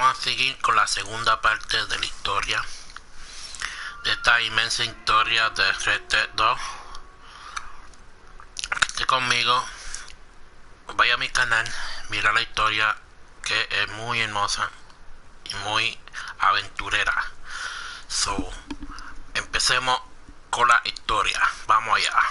vamos a seguir con la segunda parte de la historia. De esta inmensa historia de Red Dead 2. Esté conmigo. Vaya a mi canal. Mira la historia, que es muy hermosa y muy aventurera. So, empecemos con la historia. Vamos allá.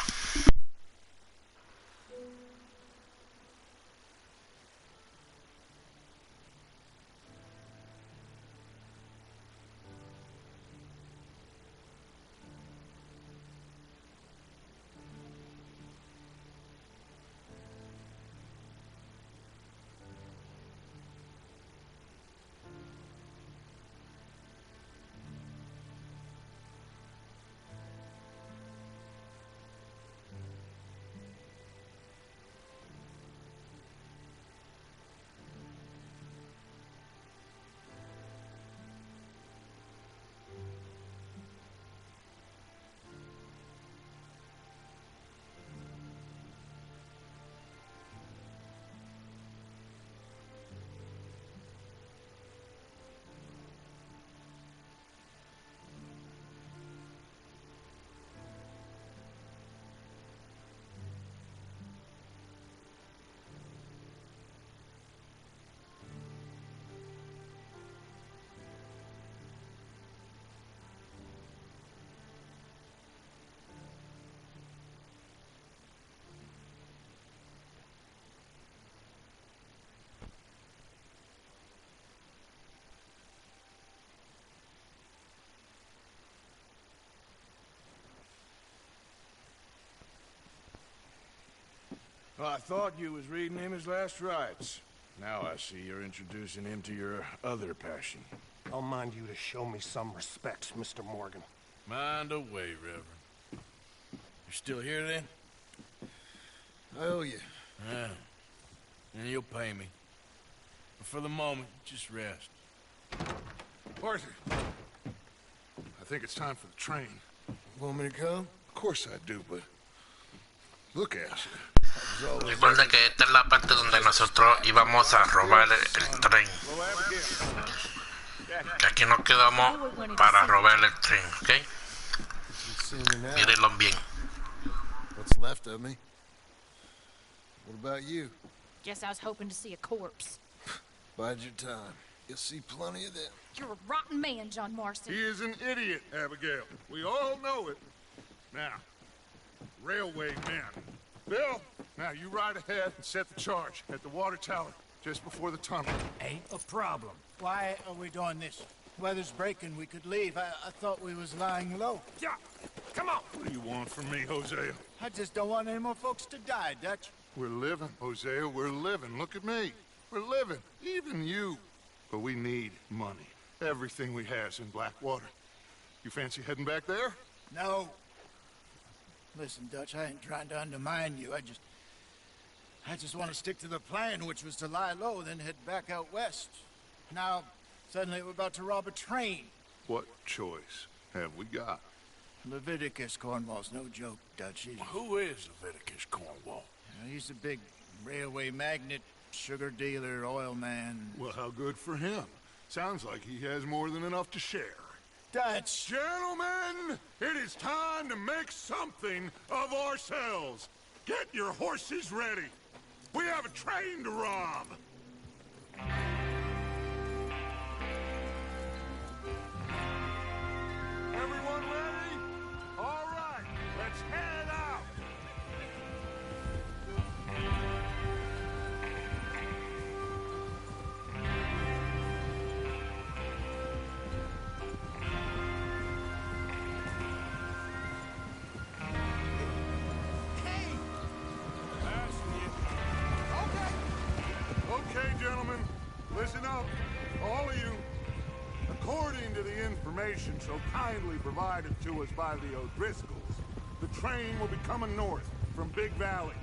Well, I thought you was reading him his last rites. Now I see you're introducing him to your other passion. I'll mind you to show me some respect, Mr. Morgan. Mind away, Reverend. You're still here, then? I owe you. Yeah. And you'll pay me. But for the moment, just rest. Arthur. I think it's time for the train. Want me to come? Of course I do, but... Look at you. Recuerda que esta es la parte donde nosotros íbamos a robar el tren. Que aquí nos quedamos para robar el tren, ¿ok? Mírenlo bien. What's left of me? What about you? Guess I was hoping to see a corpse. Bide your time. You'll see plenty of them. You're a rotten man, John Marston. He is an idiot, Abigail. We all know it. Now, railway men. Bill, now you ride ahead and set the charge at the water tower just before the tunnel. Ain't a problem. Why are we doing this? Weather's breaking. We could leave. I thought we was lying low. Yeah, come on. What do you want from me, Hosea? I just don't want any more folks to die, Dutch. We're living, Hosea. We're living. Look at me. We're living. Even you. But we need money. Everything we has in Blackwater. You fancy heading back there? No. Listen, Dutch, I ain't trying to undermine you. I just want to stick to the plan, which was to lie low, then head back out west. Now, suddenly we're about to rob a train. What choice have we got? Leviticus Cornwall's no joke, Dutch. Who is Leviticus Cornwall? He's a big railway magnate, sugar dealer, oil man. Well, how good for him. Sounds like he has more than enough to share. Dutch! Gentlemen, it is time to make something of ourselves. Get your horses ready. We have a train to rob. Everyone ready? All right, let's head out. Okay, gentlemen, listen up, all of you. According to the information so kindly provided to us by the O'Driscolls, the train will be coming north from Big Valley.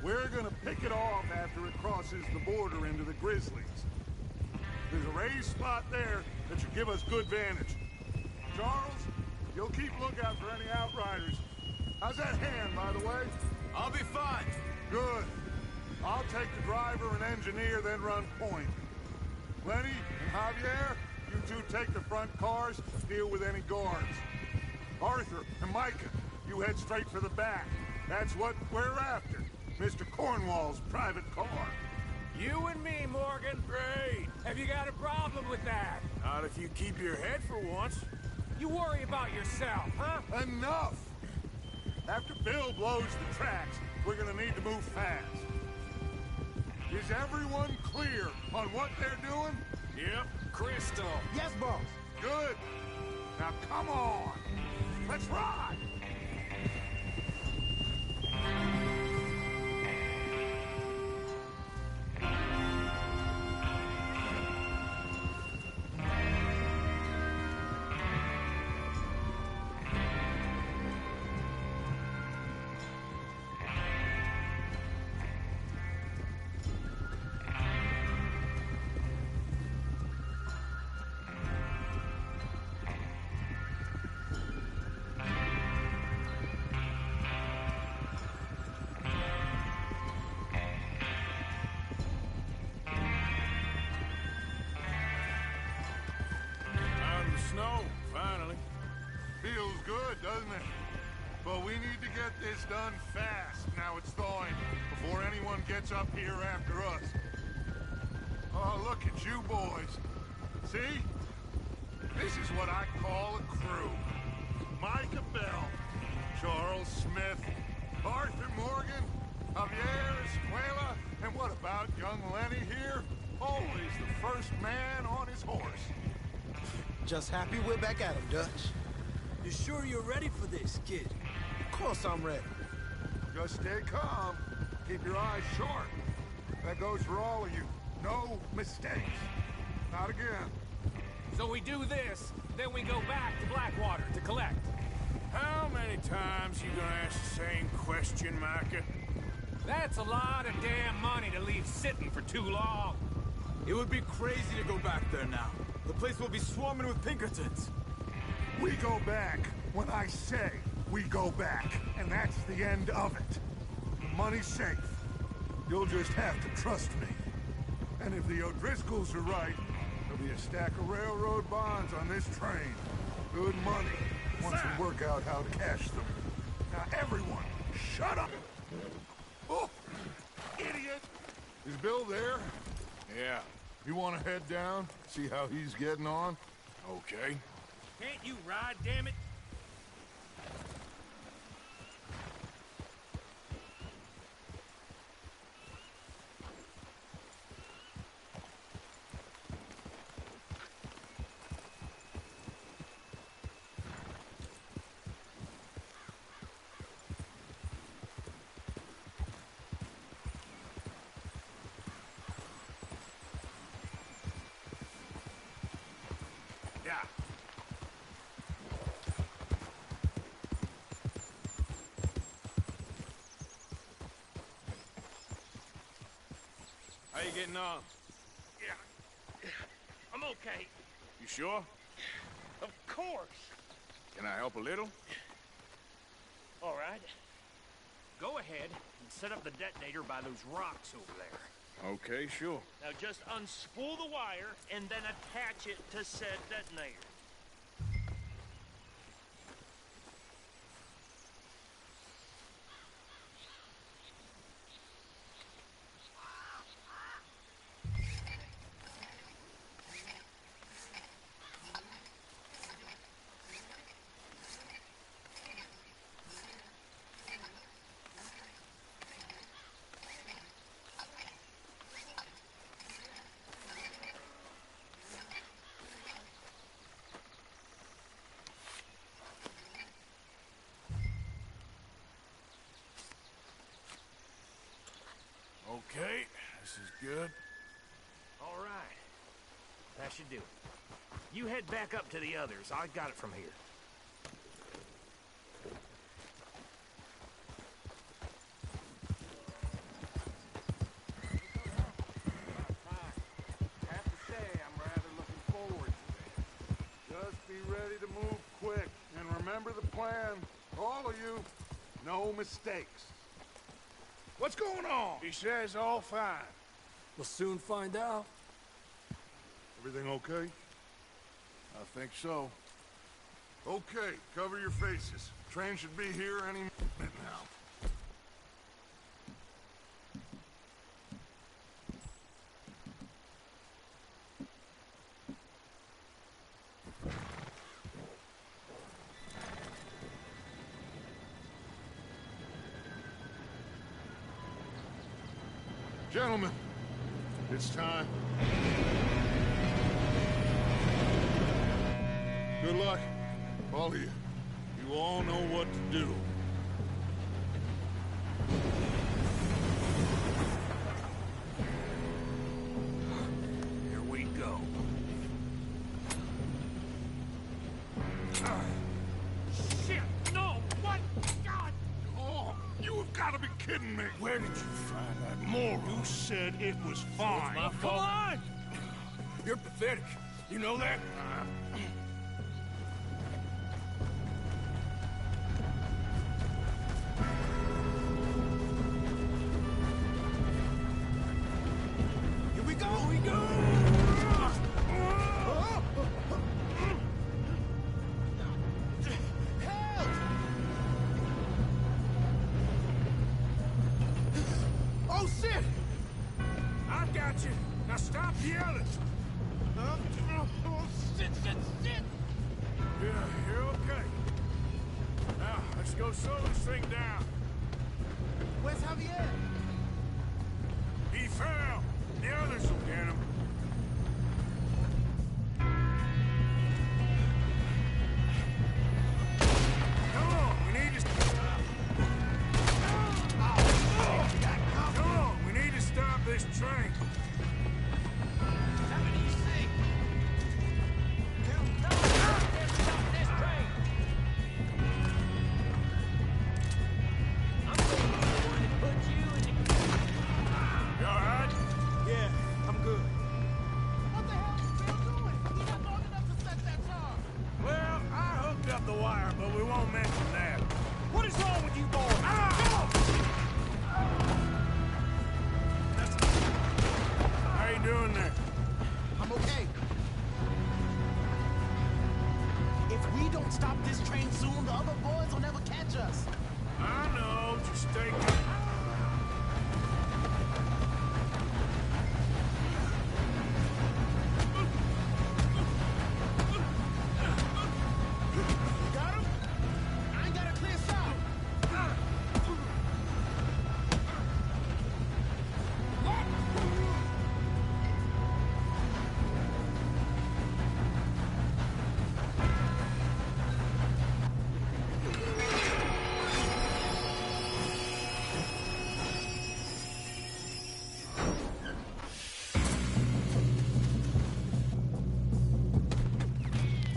We're gonna pick it off after it crosses the border into the Grizzlies. There's a raised spot there that should give us good vantage. Charles, you'll keep lookout for any outriders. How's that hand, by the way? I'll be fine. Good. I'll take the driver and engineer, then run point. Lenny and Javier, you two take the front cars, deal with any guards. Arthur and Micah, you head straight for the back. That's what we're after. Mr. Cornwall's private car. You and me, Morgan. Great. Have you got a problem with that? Not if you keep your head for once. You worry about yourself, huh? Enough! After Bill blows the tracks, we're gonna need to move fast. Is everyone clear on what they're doing? Yep. Crystal. Yes, boss. Good. Now come on. Let's ride! Snow, finally. Feels good, doesn't it? But we need to get this done fast, now it's thawing, before anyone gets up here after us. Oh, look at you boys. See? This is what I call a crew. Micah Bell, Charles Smith, Arthur Morgan, Javier Escuela, and what about young Lenny here? Always the first man on his horse. Just happy we're back at him, Dutch. You sure you're ready for this, kid? Of course I'm ready. Just stay calm. Keep your eyes sharp. That goes for all of you. No mistakes. Not again. So we do this, then we go back to Blackwater to collect. How many times you gonna ask the same question, Micah? That's a lot of damn money to leave sitting for too long. It would be crazy to go back there now. The place will be swarming with Pinkertons. We go back when I say we go back, and that's the end of it. The money's safe. You'll just have to trust me. And if the O'Driscolls are right, there'll be a stack of railroad bonds on this train. Good money, once we work out how to cash them. Now everyone, shut up! Oh, idiot! Is Bill there? Yeah. You want to head down, see how he's getting on? Okay. Can't you ride, damn it? Yeah. How you getting on? Yeah. I'm okay. You sure? Of course. Can I help a little? All right. Go ahead and set up the detonator by those rocks over there. Okay, sure. Now just unspool the wire and then attach it to said detonator. Okay, this is good. All right. That should do it. You head back up to the others. I got it from here. Have to say, I'm rather looking forward to this. Just be ready to move quick, and remember the plan. All of you, no mistakes. What's going on? He says all fine. We'll soon find out. Everything okay? I think so. Okay, cover your faces. Train should be here any minute now. Gentlemen, it's time. Good luck, all of you. You all know what to do. Here we go. Shit! No! What? God! Oh, you have got to be kidding me. Where did you find that moron? You said it was fine. My Come fault. on! You're pathetic. You know that? Here we go! Here we go! Help! Oh, shit! I've got you. Now stop yelling. Oh, shit, shit, shit! Yeah, you're okay. Now, let's go slow this thing down. Where's Javier? He fell. The others will get him. Come on, we need to... Come on, we need to stop this train. You all right? Yeah, I'm good. What the hell is Bill doing? He's not long enough to set that charge. Well, I hooked up the wire, but we won't mention that. What is wrong with you boys? How you doing there? I'm okay. If we don't stop this train soon, the other boys will never catch us. I know, just stay calm. Got him? I ain't got a clear shot.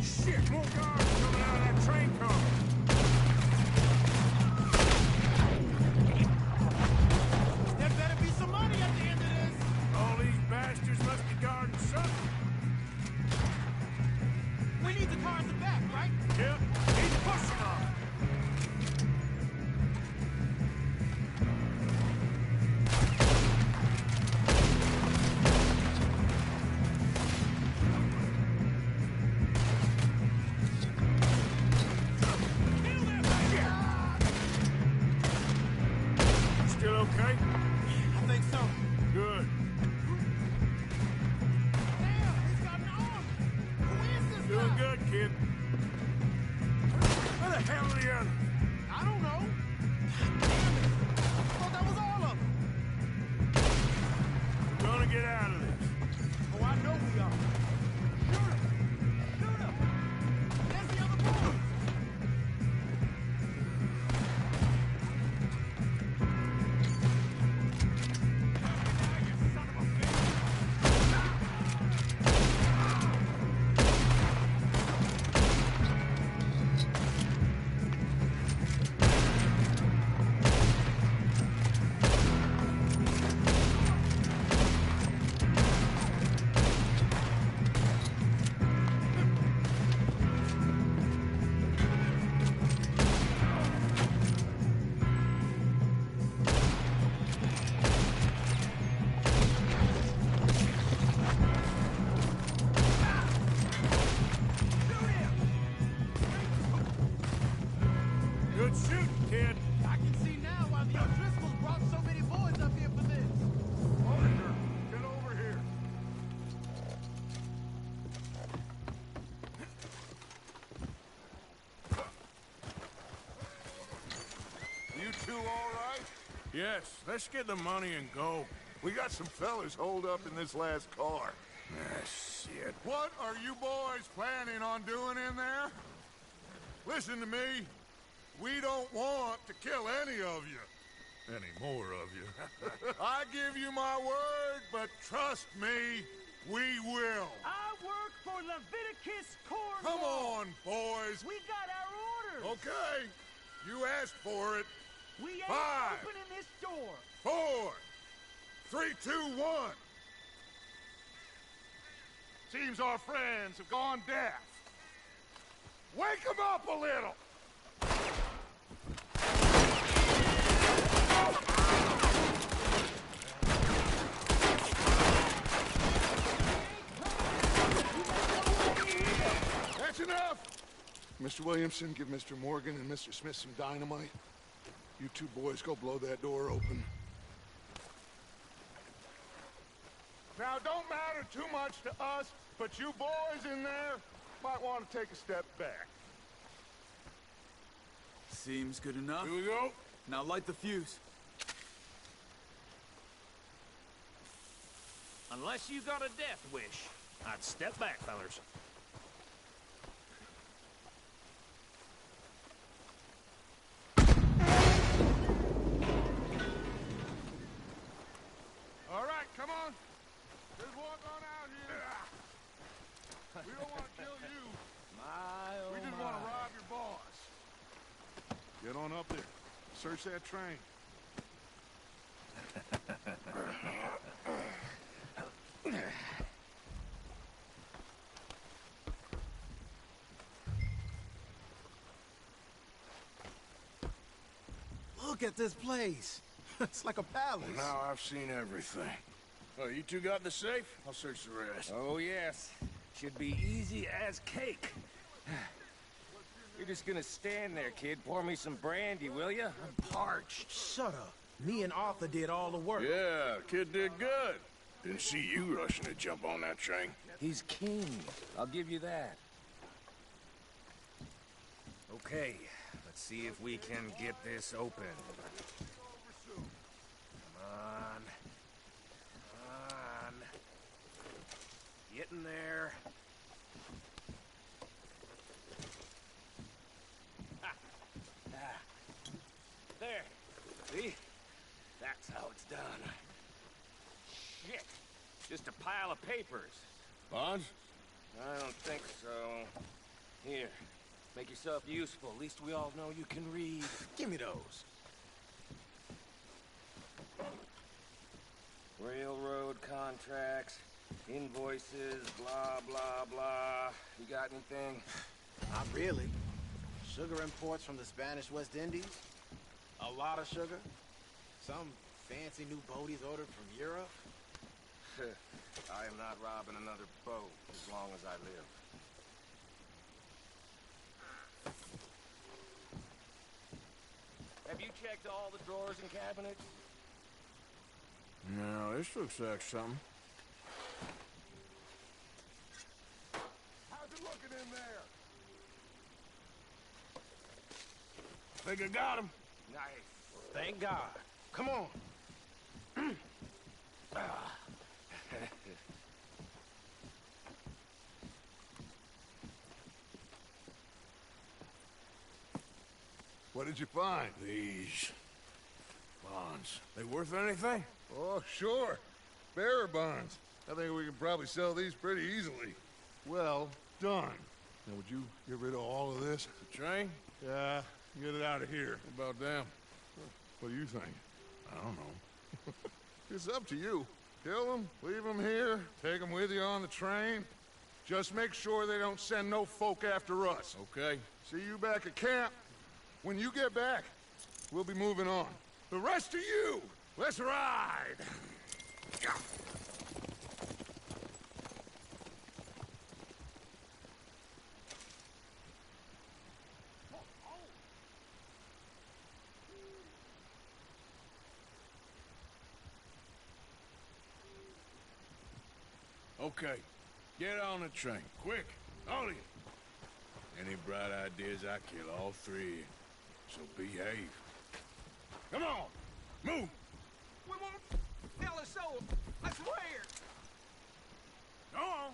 Shit, more cars coming out of that train car. There better be some money at the end of this. All these bastards must be guarding something. We need the car at the back, right? Yep, he's pushing on it. Still okay? I think so. Good. Damn, he's got an arm. Who is this Doing guy? good, kid. Where the hell are the others? I don't know. Damn it. I thought that was all of them. We're gonna get out of this. Oh, I know we are. Shoot him! Shoot him! There's the other boy! all right? Yes, let's get the money and go. We got some fellas holed up in this last car. Ah, shit. What are you boys planning on doing in there? Listen to me. We don't want to kill any of you. Any more of you. I give you my word, but trust me, we will. I work for Leviticus Corps. Come on, boys. We got our orders. Okay. You asked for it. We ain't 5, opening this door. 4, 3, 2, 1. Seems our friends have gone deaf. Wake them up a little. That's enough. Mr. Williamson, give Mr. Morgan and Mr. Smith some dynamite. You two boys go blow that door open. Now, don't matter too much to us, but you boys in there might want to take a step back. Seems good enough. Here we go. Now light the fuse. Unless you got a death wish, I'd step back, fellers. All right, come on. Just walk on out here. We don't want to kill you. We just want to rob your boss. Get on up there. Search that train. Look at this place. It's like a palace. Well, now I've seen everything. Oh, you two got the safe? I'll search the rest. Oh, yes. Should be easy as cake. You're just gonna stand there, kid. Pour me some brandy, will ya? I'm parched. Shut up. Me and Arthur did all the work. Yeah, kid did good. Didn't see you rushing to jump on that train. He's king. I'll give you that. Okay, let's see if we can get this open. Come on. Come on. Get in there. There. See? That's how it's done. Shit. Just a pile of papers. Bonds? I don't think so. Here. Make yourself useful. At least we all know you can read. Give me those. Railroad contracts, invoices, blah, blah, blah. You got anything? Not really. Sugar imports from the Spanish West Indies. A lot of sugar. Some fancy new boat he's ordered from Europe. I am not robbing another boat as long as I live. Have you checked all the drawers and cabinets? No, this looks like something. How's it looking in there? Think I got him. Nice. Thank God. Come on. What did you find? These bonds. They worth anything? Oh, sure. Bearer bonds. I think we can probably sell these pretty easily. Well done. Now, would you get rid of all of this? The train? Yeah, get it out of here. What about them? What do you think? I don't know. It's up to you. Kill them, leave them here, take them with you on the train. Just make sure they don't send no folk after us. Okay. See you back at camp. When you get back, we'll be moving on. The rest of you, let's ride! Okay. Get on the train. Quick. All of you. Any bright ideas, I kill all three. So behave. Come on, move. We won't sell a soul, I swear. Go on.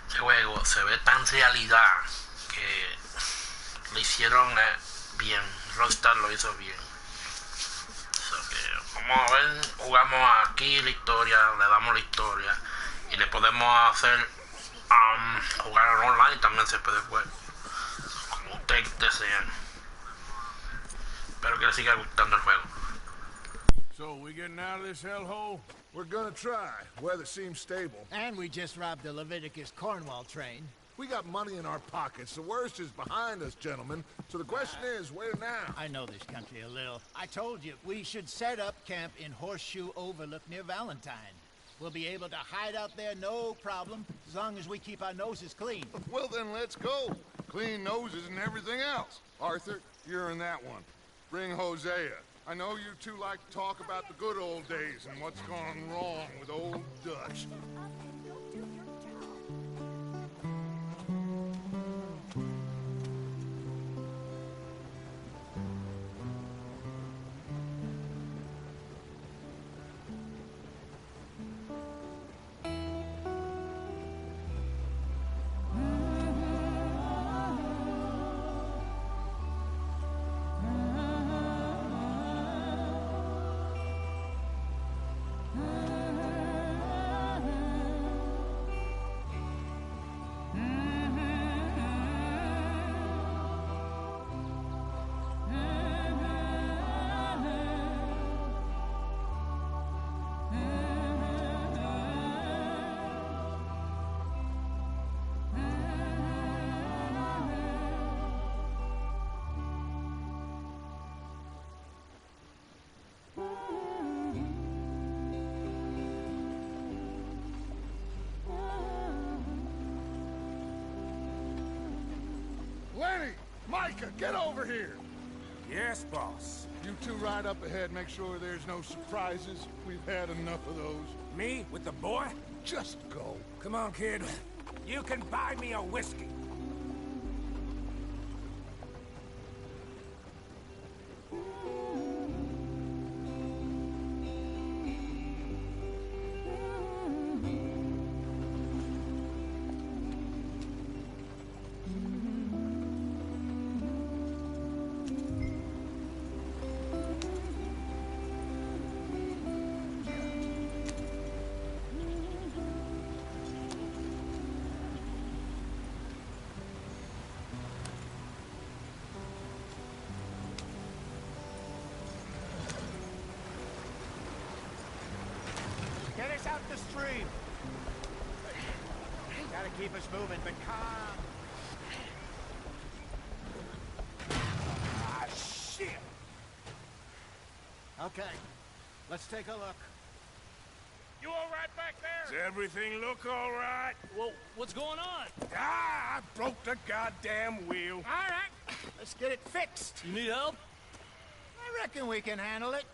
Este juego se ve tan realidad que lo hicieron bien. Rockstar lo hizo bien. So que, vamos a ver, jugamos aquí la historia, le damos la historia y le podemos hacer jugar online, también se puede jugar como ustedes desean. Espero que les siga gustando el juego. So, we getting out of this hellhole? We're gonna try. Weather seems stable. And we just robbed the Leviticus Cornwall train. We got money in our pockets. The worst is behind us, gentlemen. So the question is, where now? I know this country a little. I told you, we should set up camp in Horseshoe Overlook near Valentine. We'll be able to hide out there, no problem, as long as we keep our noses clean. Well, then let's go. Clean noses and everything else. Arthur, you're in that one. Bring Hosea. I know you two like to talk about the good old days and what's gone wrong with old Dutch. Lenny! Micah, get over here! Yes, boss. You two ride up ahead, make sure there's no surprises. We've had enough of those. Me with the boy? Just go. Come on, kid. You can buy me a whiskey. Get us out the stream. Gotta keep us moving, but calm. Ah, shit! Okay, let's take a look. You all right back there? Does everything look all right? Well, what's going on? Ah, I broke the goddamn wheel. All right, let's get it fixed. You need help? I reckon we can handle it.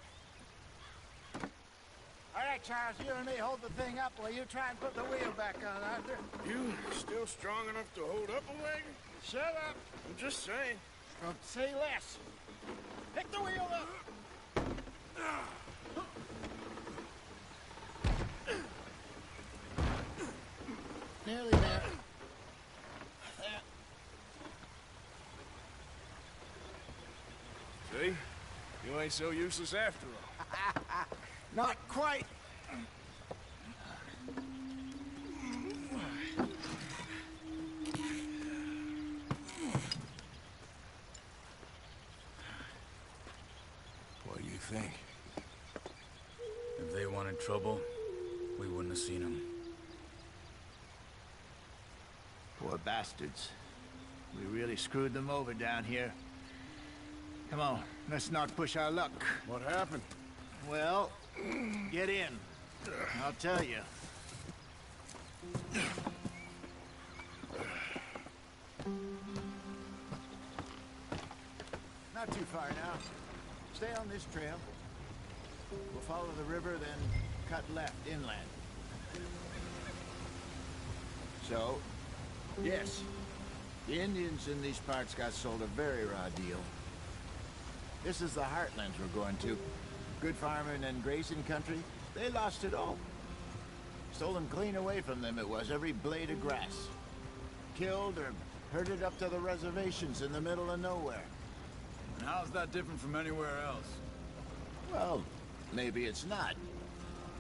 All right, Charles, you and me hold the thing up while you try and put the wheel back on, Arthur. You still strong enough to hold up a wagon? Shut up. I'm just saying. Don't say less. Pick the wheel up. Nearly there. See? You ain't so useless after all. Not quite. What do you think? If they wanted trouble, we wouldn't have seen them. Poor bastards. We really screwed them over down here. Come on, let's not push our luck. What happened? Well, get in. I'll tell you. Not too far now. Stay on this trail. We'll follow the river, then cut left inland. So, yes, the Indians in these parts got sold a very raw deal. This is the heartlands we're going to. Good farming and grazing country, they lost it all. Stolen clean away from them it was, every blade of grass. Killed or herded up to the reservations in the middle of nowhere. And how's that different from anywhere else? Well, maybe it's not.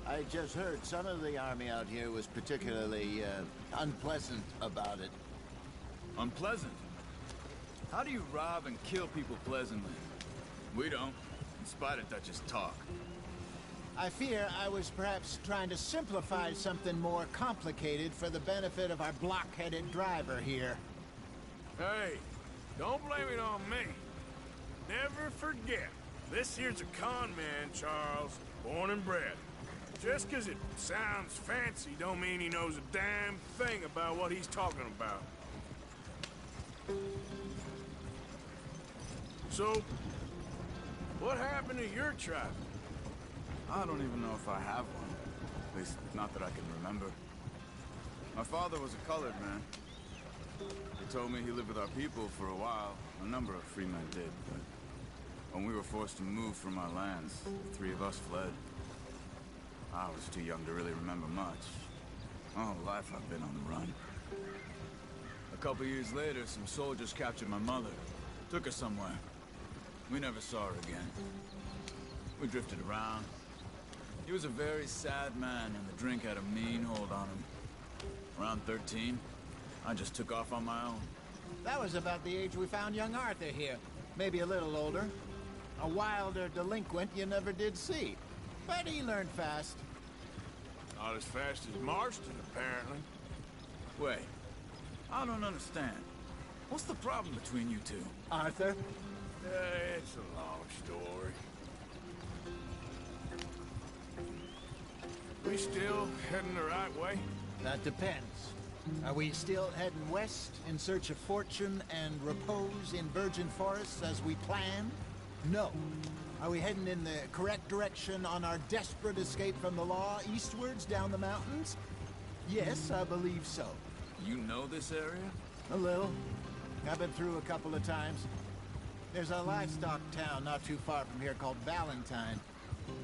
I just heard some of the army out here was particularly, unpleasant about it. Unpleasant? How do you rob and kill people pleasantly? We don't, in spite of Dutch's talk. I fear I was perhaps trying to simplify something more complicated for the benefit of our block-headed driver here. Hey, don't blame it on me. Never forget, this here's a con man, Charles, born and bred. Just 'cause it sounds fancy don't mean he knows a damn thing about what he's talking about. So, what happened to your tribe? I don't even know if I have one. At least, not that I can remember. My father was a colored man. He told me he lived with our people for a while. A number of free men did, but when we were forced to move from our lands, the three of us fled. I was too young to really remember much. All life I've been on the run. A couple years later, some soldiers captured my mother. Took her somewhere. We never saw her again. We drifted around. He was a very sad man, and the drink had a mean hold on him. Around 13, I just took off on my own. That was about the age we found young Arthur here. Maybe a little older. A wilder delinquent you never did see. But he learned fast. Not as fast as Marston, apparently. Wait, I don't understand. What's the problem between you two? Arthur? It's a long story. We still heading the right way? That depends. Are we still heading west in search of fortune and repose in virgin forests as we planned? No. Are we heading in the correct direction on our desperate escape from the law eastwards down the mountains? Yes, I believe so. You know this area? A little. I've been through a couple of times. There's a livestock town not too far from here called Valentine.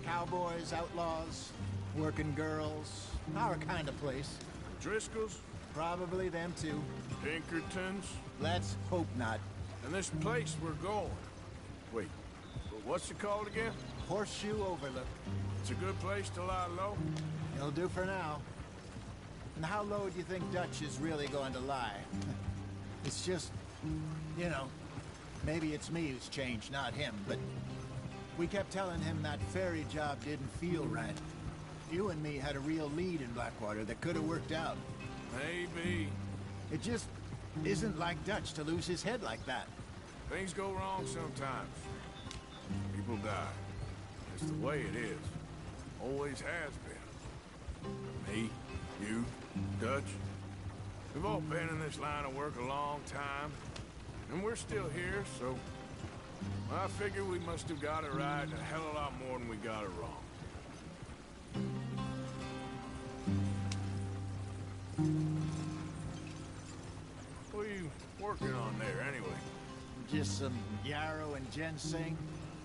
Cowboys, outlaws, working girls, our kind of place. Driscolls? Probably them too. Pinkertons? Let's hope not. And this place we're going. Wait, what's it called again? Horseshoe Overlook. It's a good place to lie low? It'll do for now. And how low do you think Dutch is really going to lie? It's just, you know, maybe it's me who's changed, not him, but we kept telling him that ferry job didn't feel right. You and me had a real lead in Blackwater that could have worked out. Maybe. It just isn't like Dutch to lose his head like that. Things go wrong sometimes. People die. It's the way it is. Always has been. Me, you, Dutch. We've all been in this line of work a long time. And we're still here, so I figure we must have got it right a hell of a lot more than we got it wrong. What are you working on there, anyway? Just some yarrow and ginseng.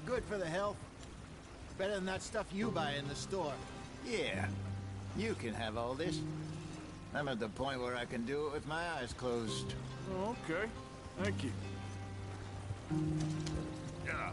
Good for the health. Better than that stuff you buy in the store. Yeah, you can have all this. I'm at the point where I can do it with my eyes closed. Oh, okay. Thank you. Yeah.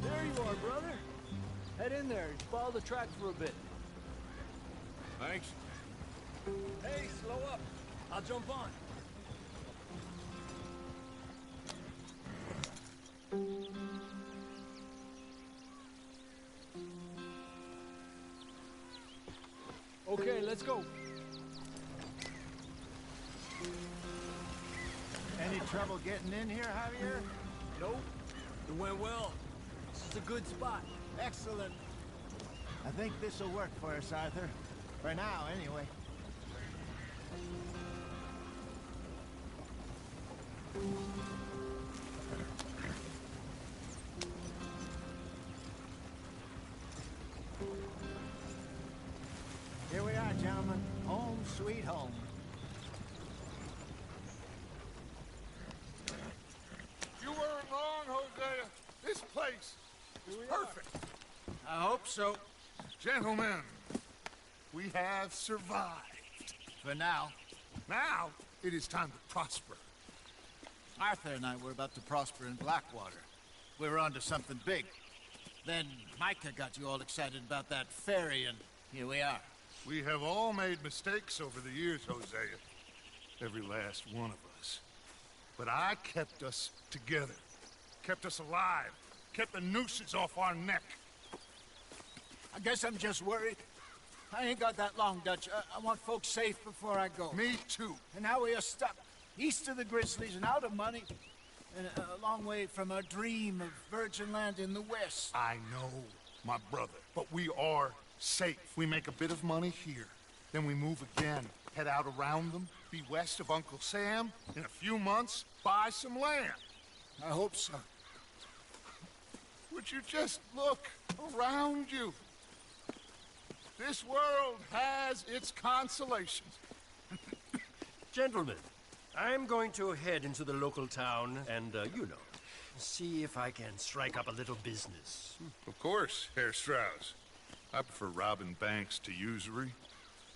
There you are, brother. Head in there and follow the track for a bit. Thanks. Hey, slow up. I'll jump on. Okay, let's go. Any trouble getting in here, Javier? Nope. It went well. This is a good spot. Excellent. I think this'll work for us, Arthur. For now, anyway. Here we are, gentlemen. Home sweet home. You weren't wrong, Hosea. This place is perfect. I hope so. Gentlemen, we have survived. For now. Now, it is time to prosper. Arthur and I were about to prosper in Blackwater. We were onto something big. Then Micah got you all excited about that ferry, and here we are. We have all made mistakes over the years, Hosea. Every last one of us. But I kept us together. Kept us alive. Kept the nooses off our neck. I guess I'm just worried. I ain't got that long, Dutch. I want folks safe before I go. Me too. And now we are stuck. East of the Grizzlies and out of money. And a long way from our dream of virgin land in the west. I know, my brother. But we are safe. We make a bit of money here. Then we move again. Head out around them. Be west of Uncle Sam. In a few months, buy some land. I hope so. Would you just look around you? This world has its consolations. Gentlemen, I'm going to head into the local town and, see if I can strike up a little business. Of course, Herr Strauss. I prefer robbing banks to usury.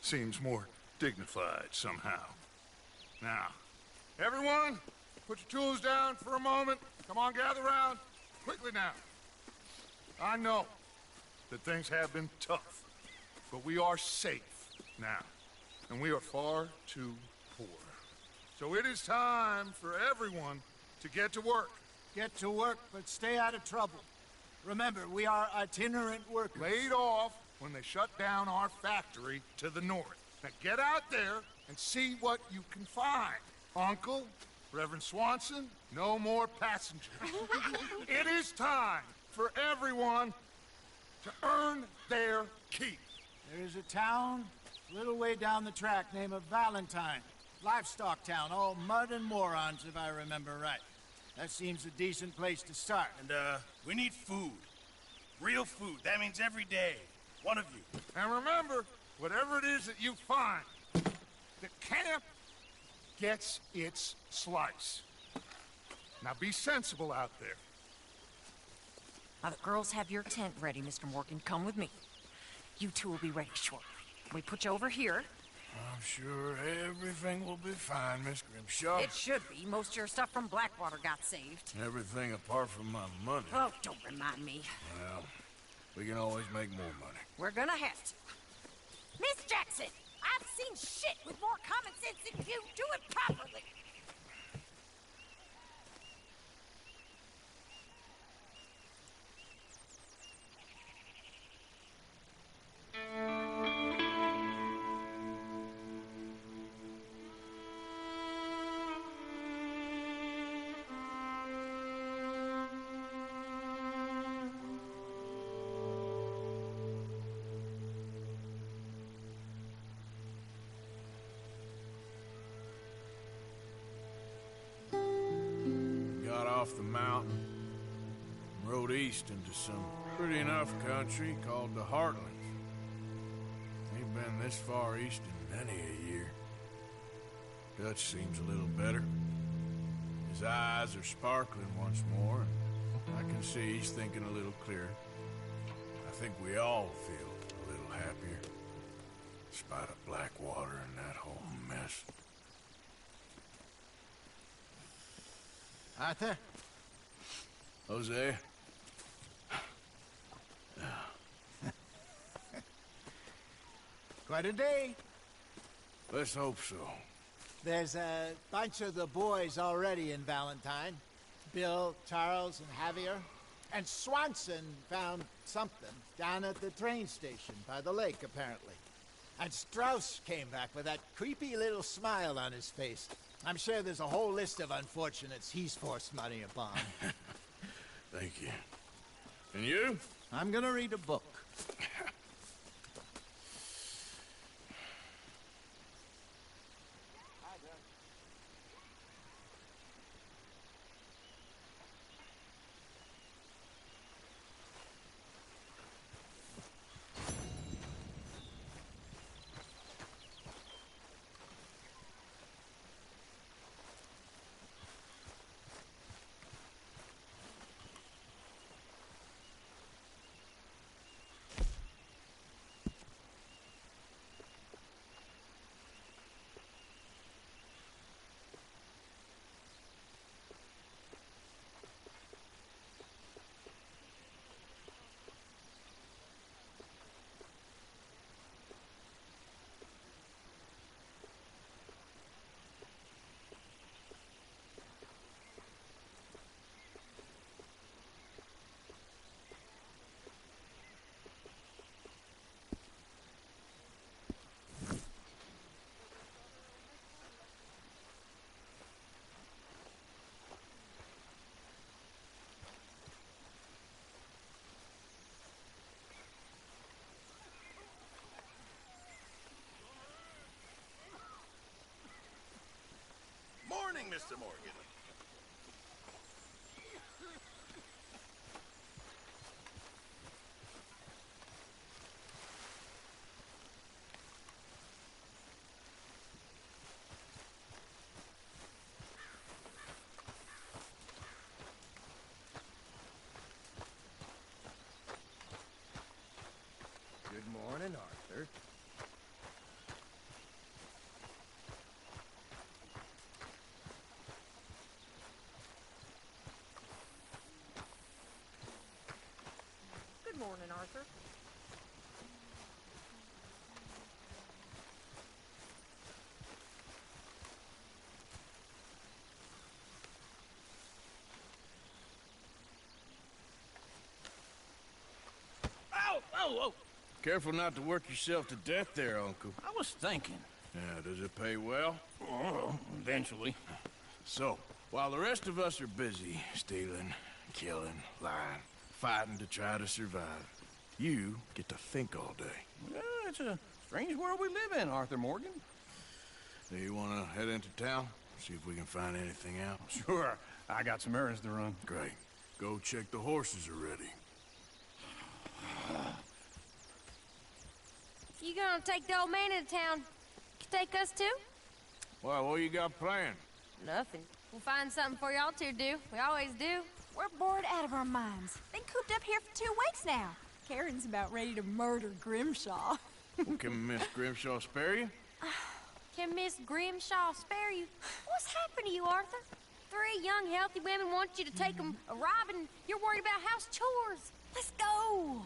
Seems more dignified somehow. Now, everyone, put your tools down for a moment. Come on, gather round. Quickly now. I know that things have been tough, but we are safe now, and we are far too poor. So it is time for everyone to get to work. Get to work, but stay out of trouble. Remember, we are itinerant workers. Laid off when they shut down our factory to the north. Now get out there and see what you can find. Uncle, Reverend Swanson, no more passengers. It is time for everyone to earn their keep. There is a town a little way down the track named Valentine. Livestock town, all mud and morons, if I remember right. That seems a decent place to start. And, we need food. Real food. That means every day. One of you. And remember, whatever it is that you find, the camp gets its slice. Now be sensible out there. Now the girls have your tent ready, Mr. Morgan. Come with me. You two will be ready shortly. We put you over here. I'm sure everything will be fine, Miss Grimshaw. It should be. Most of your stuff from Blackwater got saved. Everything apart from my money. Oh, don't remind me. Well, we can always make more money. We're gonna have to. Miss Jackson, I've seen shit with more common sense than you. Do it properly. off the mountain and rode east into some pretty enough country called the Heartlands. Ain't been this far east in many a year. Dutch seems a little better. His eyes are sparkling once more, and I can see he's thinking a little clearer. I think we all feel a little happier, despite of Blackwater and that whole mess. Arthur? Jose? Quite a day. Let's hope so. There's a bunch of the boys already in Valentine. Bill, Charles, and Javier. And Swanson found something down at the train station by the lake, apparently. And Strauss came back with that creepy little smile on his face. I'm sure there's a whole list of unfortunates he's forced money upon. Thank you. And you? I'm gonna read a book. Morning, Mr. Morgan. Good morning, Arthur. Good morning, Arthur. Ow! Oh, oh! Careful not to work yourself to death there, Uncle. I was thinking. Yeah, does it pay well? Oh, eventually. So, while the rest of us are busy stealing, killing, lying, fighting to try to survive, you get to think all day. Well, it's a strange world we live in, Arthur Morgan. Do you want to head into town? See if we can find anything out? Sure. I got some errands to run. Great. Go check the horses are ready. You gonna take the old man into town? You take us too? Well, what you got planned? Nothing. We'll find something for y'all to do. We always do. We're bored out of our minds. Been cooped up here for 2 weeks now. Karen's about ready to murder Grimshaw. Well, can Miss Grimshaw spare you? Can Miss Grimshaw spare you? What's happened to you, Arthur? 3 young, healthy women want you to take them a robbing. You're worried about house chores. Let's go.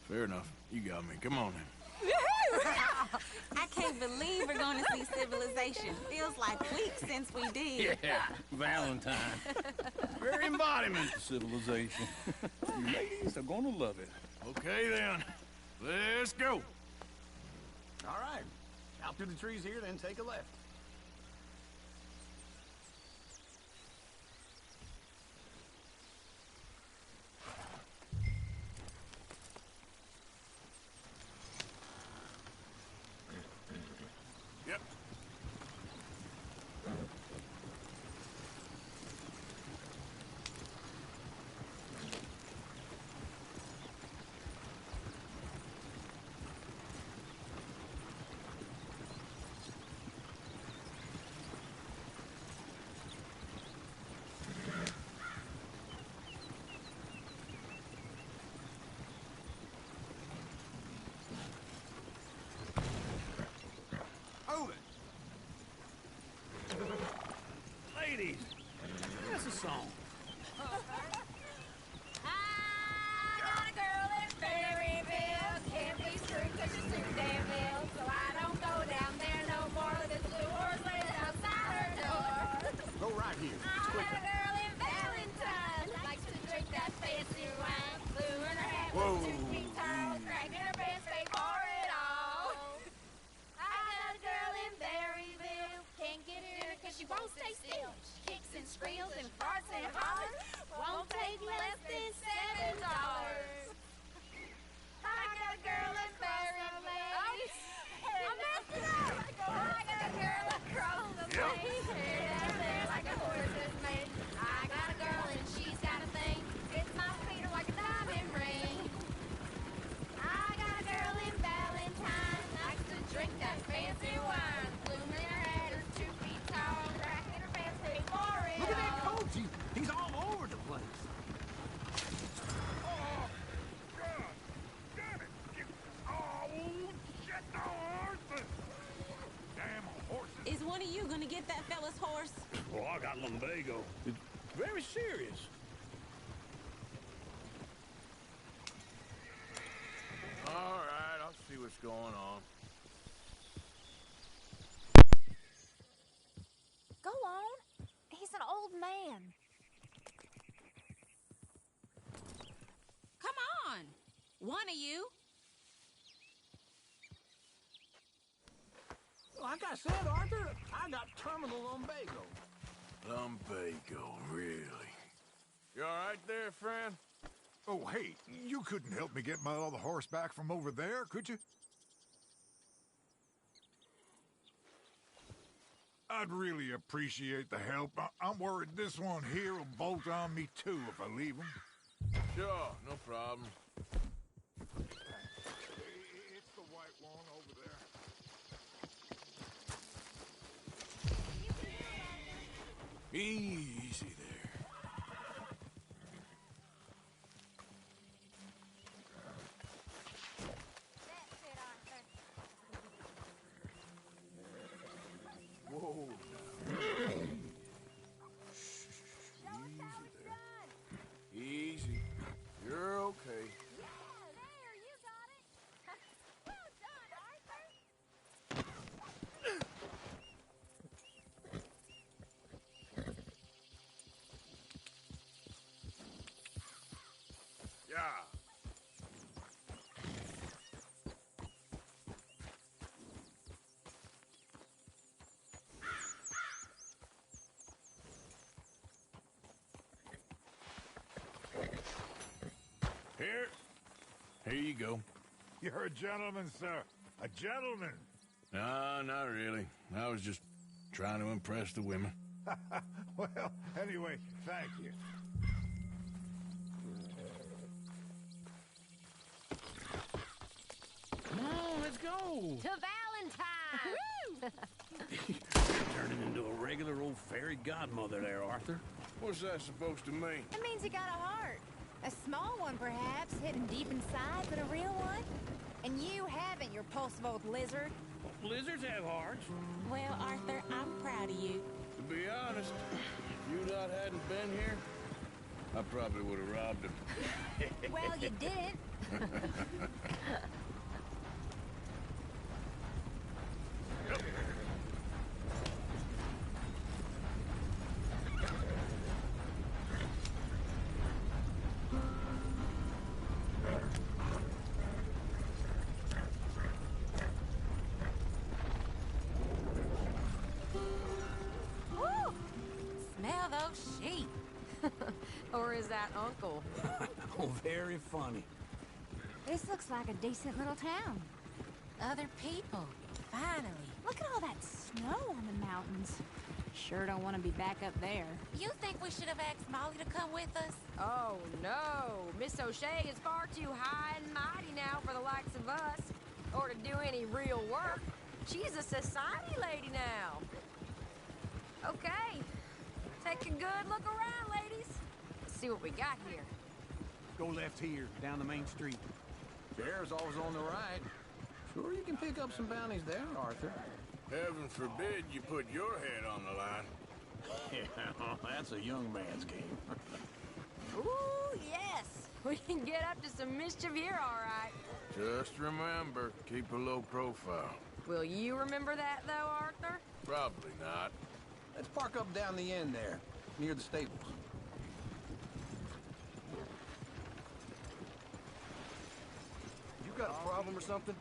Fair enough. You got me. Come on then. I can't believe we're going to see civilization. Feels like weeks since we did. Yeah, Valentine. Very embodiment of civilization. You ladies are gonna love it. Okay then. Let's go. All right. Out through the trees here, then take a left. Yep. 2 feet tall, cracking her pants, pay for it all. I got a girl in Berryville, can't get her in cause she won't stay still. She kicks and squeals and farts and hollers, won't take less than $7. I got a girl in Berryville. I messed it up! I got a girl across the lane, down there like a horse is made. I got a girl and she's got a thing, fits my feet like a diamond ring. I got a girl in Valentine, likes to drink that fancy wine. Bloom in her head, her 2 feet tall, cracking her pants, pay for it. Look at that coach. He's all over the place. Oh, God! Damn it! Oh, shit, the horses! Damn horses! Is one of you gonna get that fella's horse? Oh, I got lumbago. It's very serious. All right, I'll see what's going on. Go on. He's an old man. Come on, one of you. Like I said, Arthur, I got terminal lumbago. Lumbago, really? You all right there, friend? Oh, hey, you couldn't help me get my other horse back from over there, could you? I'd really appreciate the help. I'm worried this one here will bolt on me too if I leave him. Sure, no problem. It's the white one over there. Easy there. Whoa. Easy there. Easy. You're okay. There, you got it. Well done, Arthur. Yeah. Here you go. You're a gentleman, sir. A gentleman. No, not really. I was just trying to impress the women. Well, anyway, thank you. Come on, let's go. To Valentine! Turning into a regular old fairy godmother there, Arthur. What's that supposed to mean? It means he got a heart. A small one, perhaps, hidden deep inside, but a real one. And you haven't, you repulsive old lizard. Lizards have hearts. Well, Arthur, I'm proud of you. To be honest, if you lot hadn't been here, I probably would have robbed him. Well, you didn't. Woo! Smell those sheep. Or is that Uncle? Oh, very funny. This looks like a decent little town. Other people. Finally. Look at all that snow on the mountains. Sure don't want to be back up there. You think we should have asked Molly to come with us? Oh, no. Miss O'Shea is far too high and mighty now for the likes of us. Or to do any real work. She's a society lady now. Okay. Take a good look around, ladies. Let's see what we got here. Go left here, down the main street. Bear's always on the right. Sure you can pick up some bounties there, Arthur. Heaven forbid you put your head on the line. Yeah, that's a young man's game. Ooh, yes. We can get up to some mischief here, all right. Just remember, keep a low profile. Will you remember that, though, Arthur? Probably not. Let's park up down the end there, near the stables. album or something?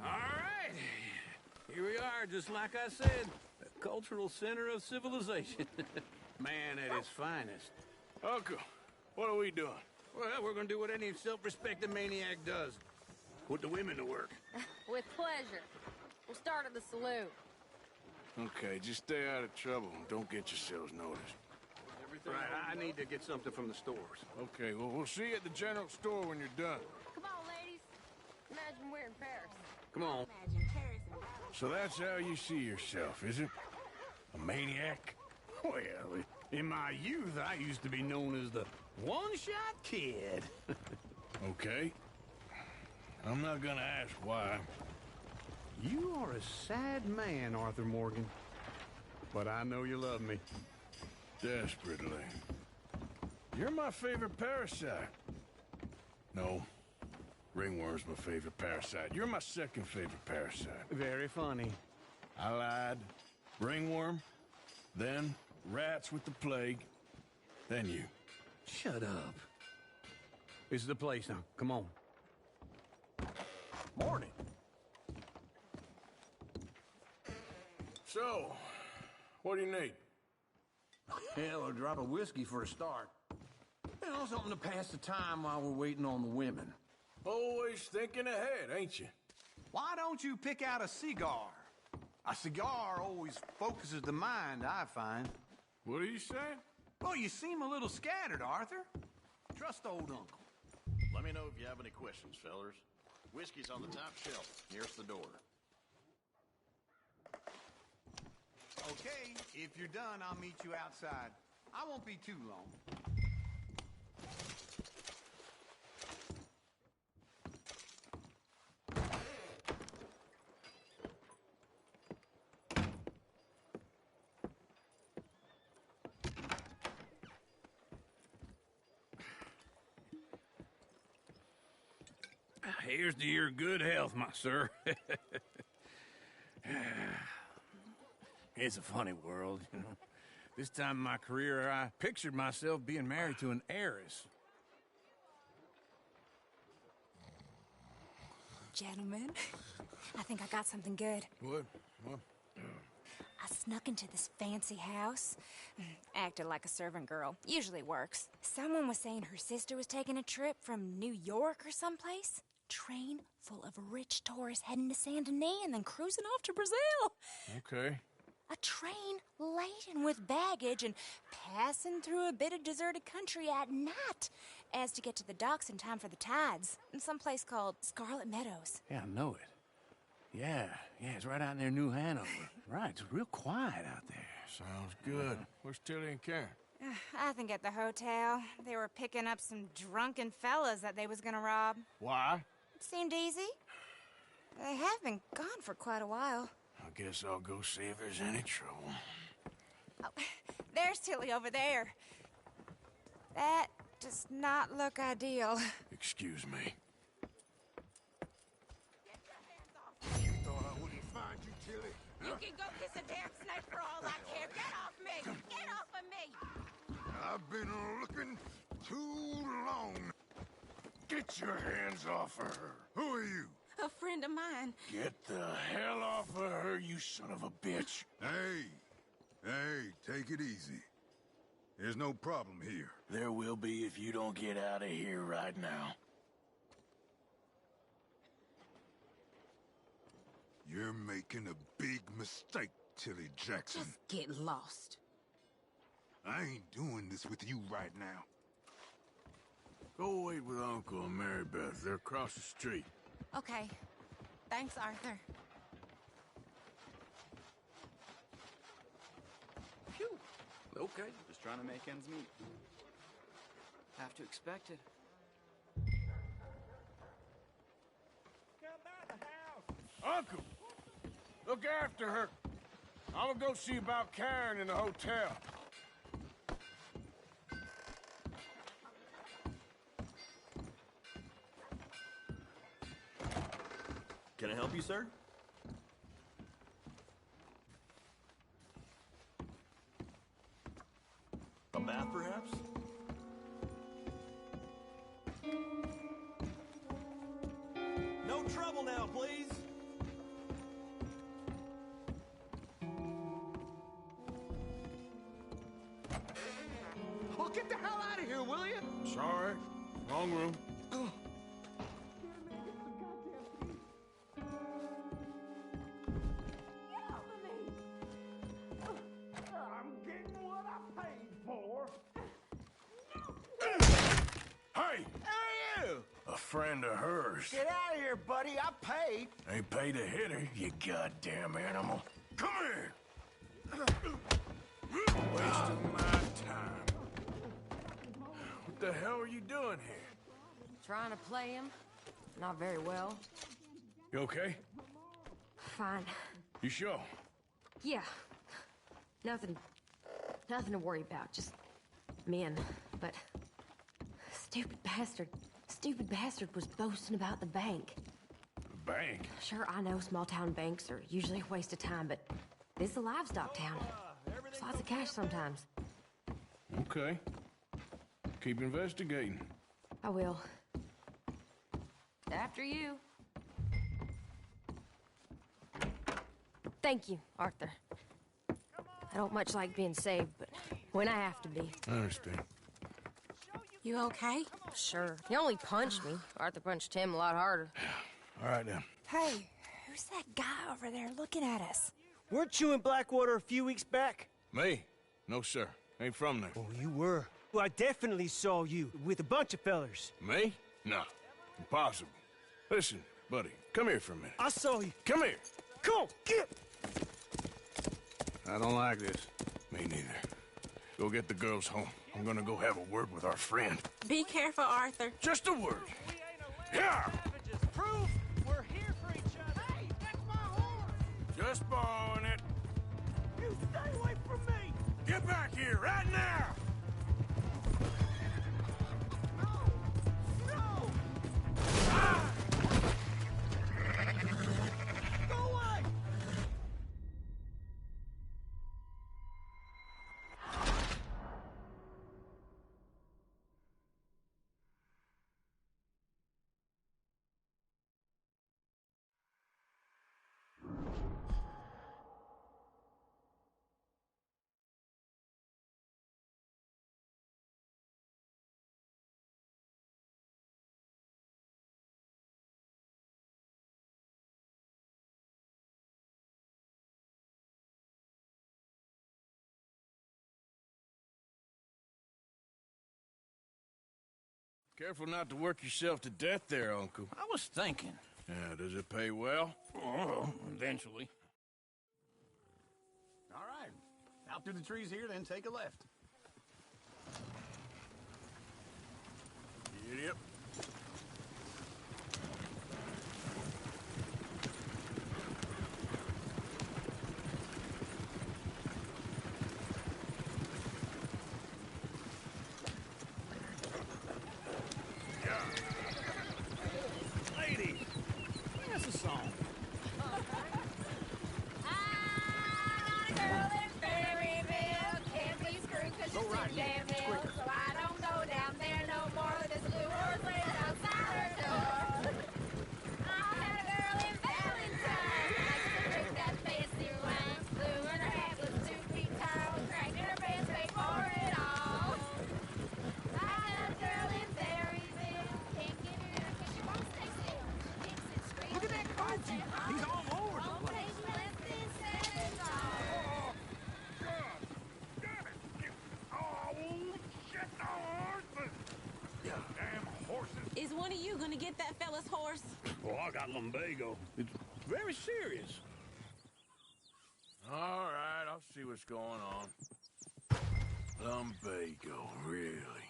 All right. Here we are, just like I said. The cultural center of civilization. Man at his finest. Uncle, what are we doing? Well, we're gonna do what any self-respecting maniac does. Put the women to work. With pleasure. We'll start at the saloon. Okay, just stay out of trouble and don't get yourselves noticed. Right, I need to get something from the stores. Okay, well, we'll see you at the general store when you're done. Come on, ladies. Imagine we're in Paris. Come on. Imagine Paris and So that's how you see yourself, is it? A maniac? Well, in my youth, I used to be known as the one-shot kid. Okay. I'm not gonna ask why. You are a sad man, Arthur Morgan. But I know you love me. Desperately. You're my favorite parasite. No. Ringworm's my favorite parasite. You're my second favorite parasite. Very funny. I lied. Ringworm. Then rats with the plague. Then you. Shut up. This is the place now. Come on. Morning. So, what do you need? Hell, a drop of whiskey for a start. You know, something to pass the time while we're waiting on the women. Always thinking ahead, ain't you? Why don't you pick out a cigar? A cigar always focuses the mind, I find. What are you saying? Well, you seem a little scattered, Arthur. Trust old uncle. Let me know if you have any questions, fellers. Whiskey's on the top shelf, nearest the door. Okay, if you're done, I'll meet you outside. I won't be too long. Here's to your good health, my sir. It's a funny world, you know. This time in my career, I pictured myself being married to an heiress. Gentlemen, I think I got something good. What? I snuck into this fancy house. Acted like a servant girl. Usually works. Someone was saying her sister was taking a trip from New York or someplace. Train full of rich tourists heading to Saint Denis and then cruising off to Brazil. Okay. A train laden with baggage and passing through a bit of deserted country at night as to get to the docks in time for the tides in some place called Scarlet Meadows. Yeah, I know it. Yeah, it's right out near New Hanover. Right, it's real quiet out there. Sounds good. Where's Tilly and Karen? I think at the hotel. They were picking up some drunken fellas that they was gonna rob. Why? It seemed easy. They have been gone for quite a while. I guess I'll go see if there's any trouble. Oh, there's Tilly over there. That does not look ideal. Excuse me. Thought I wouldn't find you, Tilly. You can go kiss a damn snake for all I care. Get off me! Get off of me! I've been looking too long. Get your hands off of her. Who are you? A friend of mine. Get the hell off of her, you son of a bitch. Hey, take it easy. There's no problem here. There will be if you don't get out of here right now. You're making a big mistake, Tilly Jackson. Just get lost. I ain't doing this with you right now. Go wait with Uncle and Mary Beth. They're across the street. Okay. Thanks, Arthur. Phew. Okay, just trying to make ends meet. Have to expect it. Uncle! Look after her. I'm gonna go see about Karen in the hotel. Can I help you, sir? A bath, perhaps? here, will you? Sorry. Wrong room. I'm getting what I paid for. Hey! Who are you? A friend of hers. Get out of here, buddy. I paid. They paid to hit her, you goddamn animal. Come here! Wasting my time. What the hell are you doing here? Trying to play him. Not very well. You okay? Fine. You sure? Yeah. Nothing to worry about. Just men. But stupid bastard was boasting about the bank. The bank? Sure, I know small town banks are usually a waste of time, but this is a livestock town. There's lots of cash sometimes. Okay. Keep investigating. I will. After you. Thank you, Arthur. I don't much like being saved, but when I have to be. I understand. You okay? Sure. He only punched me. Arthur punched him a lot harder. All right, then. Hey, who's that guy over there looking at us? Weren't you in Blackwater a few weeks back? Me? No, sir. Ain't from there. Oh, you were. Well, I definitely saw you with a bunch of fellers. Me? No. Impossible. Listen, buddy, come here for a minute. I saw you. Come here. Come on, get! I don't like this. Me neither. Go get the girls home. I'm gonna go have a word with our friend. Be careful, Arthur. Just a word. Yeah! Proof we're here for each other. Hey, that's my horse! Just borrowing it. You stay away from me! Get back here right now! No! Go away! Careful not to work yourself to death there, Uncle. I was thinking. Yeah, does it pay well? Oh, eventually. All right. Out through the trees here, then take a left. Yep. Lady, sing us a song. Go right damn hill, so I don't go down there no more. This blue horse lays outside her door. I had a girl in Valentine, likes to drink that fancy wine. Blue and her hat was 2 feet tall, cracked in her pants, paid for it all. I had a girl in Berryville, can't get her in cause she won't stay still. Dixon Street, Look at that coach. He's all over the place. less than 7 tall. Is one of you gonna get that fella's horse? Well, I got lumbago. It's very serious. All right, I'll see what's going on. Lumbago, really?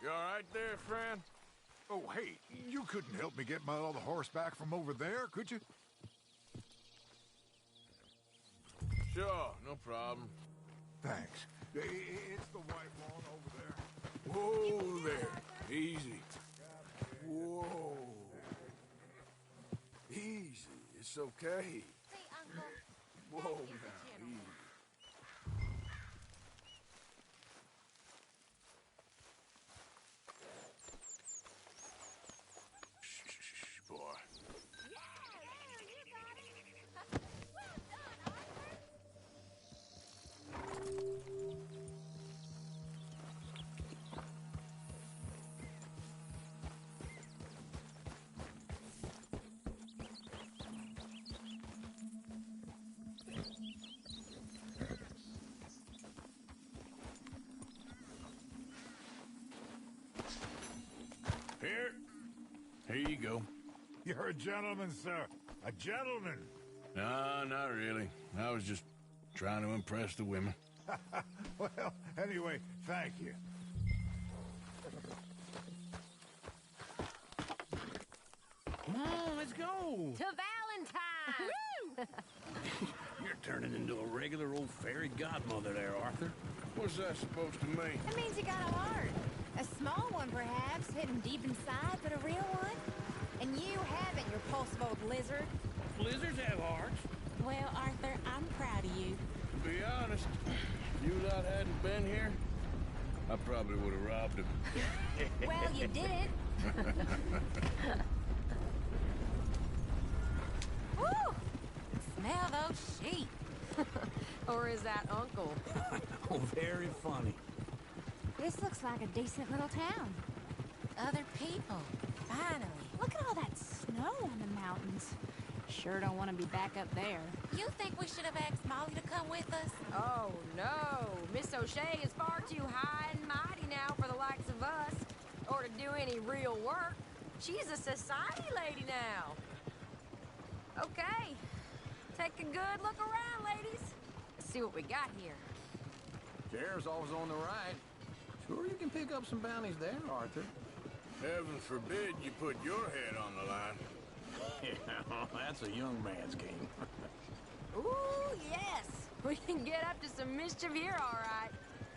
You all right there, friend? Oh, hey, you couldn't help me get my other horse back from over there, could you? Sure, no problem. Thanks. It's the white one over there. Whoa there. Easy. Whoa. Easy. It's okay. Whoa now. Easy. Shh, boy. Here. Here you go. You're a gentleman, sir. A gentleman. No, not really. I was just trying to impress the women. Well, anyway, thank you. Come on, let's go. To Valentine! You're turning into a regular old fairy godmother there, Arthur. What's that supposed to mean? That means you got a heart. A small one, perhaps, hidden deep inside, but a real one. And you haven't, your pulsive old lizard. Lizards have hearts. Well, Arthur, I'm proud of you. To be honest, if you lot hadn't been here, I probably would have robbed him. Well, you did. Woo! Smell those sheep. Or is that Uncle? Oh, very funny. This looks like a decent little town. Other people. Finally. Look at all that snow on the mountains. Sure don't want to be back up there. You think we should have asked Molly to come with us? Oh, no. Miss O'Shea is far too high and mighty now for the likes of us, or to do any real work. She's a society lady now. Okay. Take a good look around, ladies. Let's see what we got here. Chair's always on the right. Sure you can pick up some bounties there, Arthur. Heaven forbid you put your head on the line. Yeah, that's a young man's game. Ooh, yes. We can get up to some mischief here, all right.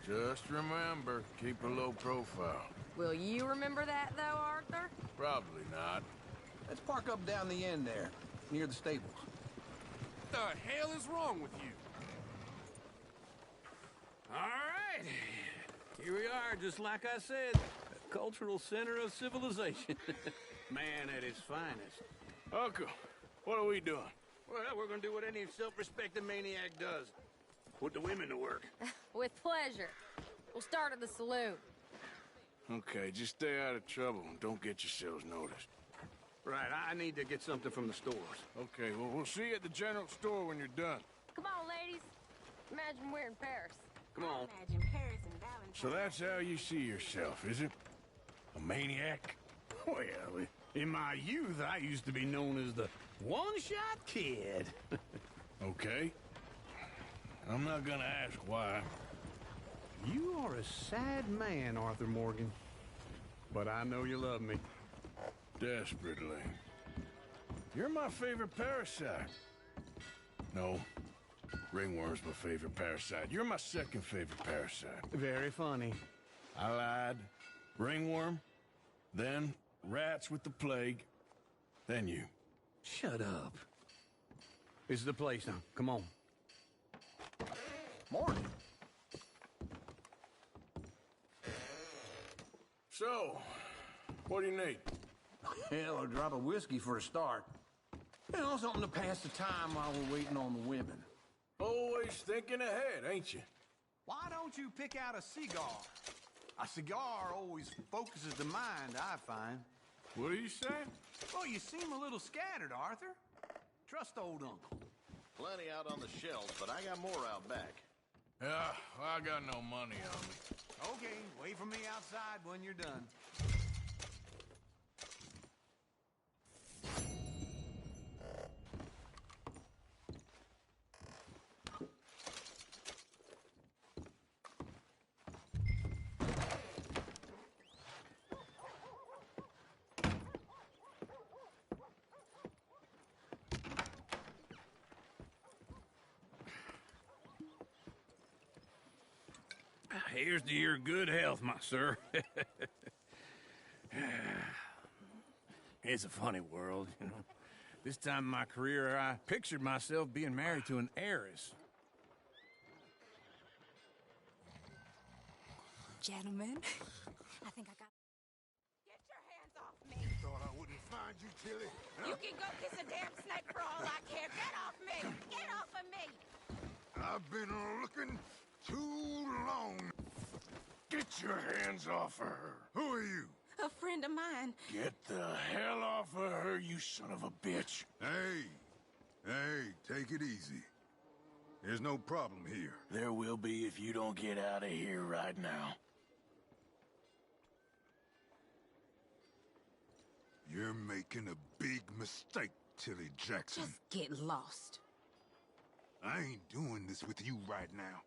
Just remember, keep a low profile. Will you remember that, though, Arthur? Probably not. Let's park up down the end there, near the stables. What the hell is wrong with you? All right. Here we are, just like I said. A cultural center of civilization. Man at his finest. Uncle, what are we doing? Well, we're gonna do what any self-respecting maniac does. Put the women to work. With pleasure. We'll start at the saloon. Okay, just stay out of trouble and don't get yourselves noticed. Right, I need to get something from the stores. Okay, well, we'll see you at the general store when you're done. Come on, ladies. Imagine we're in Paris. Come on. Imagine Paris and Valentine. So that's how you see yourself, is it? A maniac? Well, in my youth, I used to be known as the one-shot kid. Okay. I'm not gonna ask why. You are a sad man, Arthur Morgan. But I know you love me. Desperately. You're my favorite parasite. No. Ringworm's my favorite parasite. You're my second favorite parasite. Very funny. I lied. Ringworm, then rats with the plague, then you. Shut up. This is the place now. Come on. Morning. So, what do you need? Hell, a drop of whiskey for a start. You know, something to pass the time while we're waiting on the women. Always thinking ahead, ain't you? Why don't you pick out a cigar? A cigar always focuses the mind, I find. What are you saying? Well, you seem a little scattered, Arthur. Trust old Uncle. Plenty out on the shelves, but I got more out back. Yeah, well, I got no money on me. Okay, wait for me outside when you're done. Here's to your good health, my sir. It's a funny world, you know. This time in my career, I pictured myself being married to an heiress. Gentlemen, I think I got... Get your hands off me. Thought I wouldn't find you, Tilly. You can go kiss a damn snake for all I care. Get off me. Get off of me. I've been looking too long. Get your hands off of her. Who are you? A friend of mine. Get the hell off of her, you son of a bitch. Hey, take it easy. There's no problem here. There will be if you don't get out of here right now. You're making a big mistake, Tilly Jackson. Just get lost. I ain't doing this with you right now.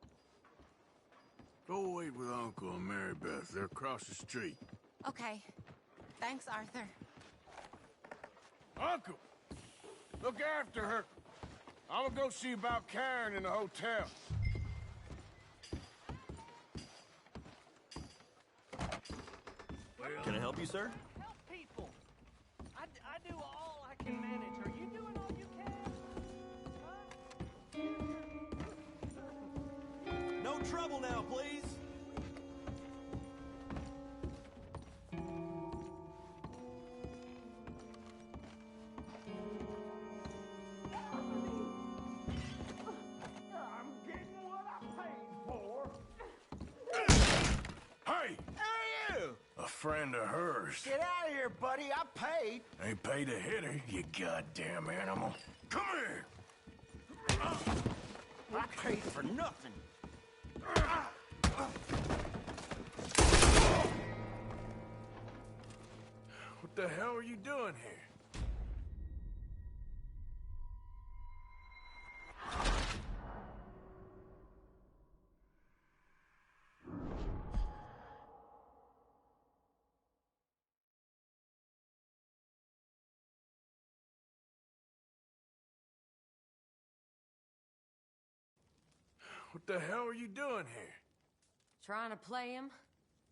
Go wait with Uncle and Mary Beth. They're across the street. Okay. Thanks, Arthur. Uncle! Look after her. I'm gonna go see about Karen in the hotel. Can I help you, sir? Help people. I do all I can manage. Are you doing all you can? No trouble now, please. I'm getting what I paid for. Hey! Hey, you! A friend of hers. Get out of here, buddy. I paid. Ain't paid to hit her, you goddamn animal. Come here! I paid for nothing. What the hell are you doing here? What the hell are you doing here? Trying to play him?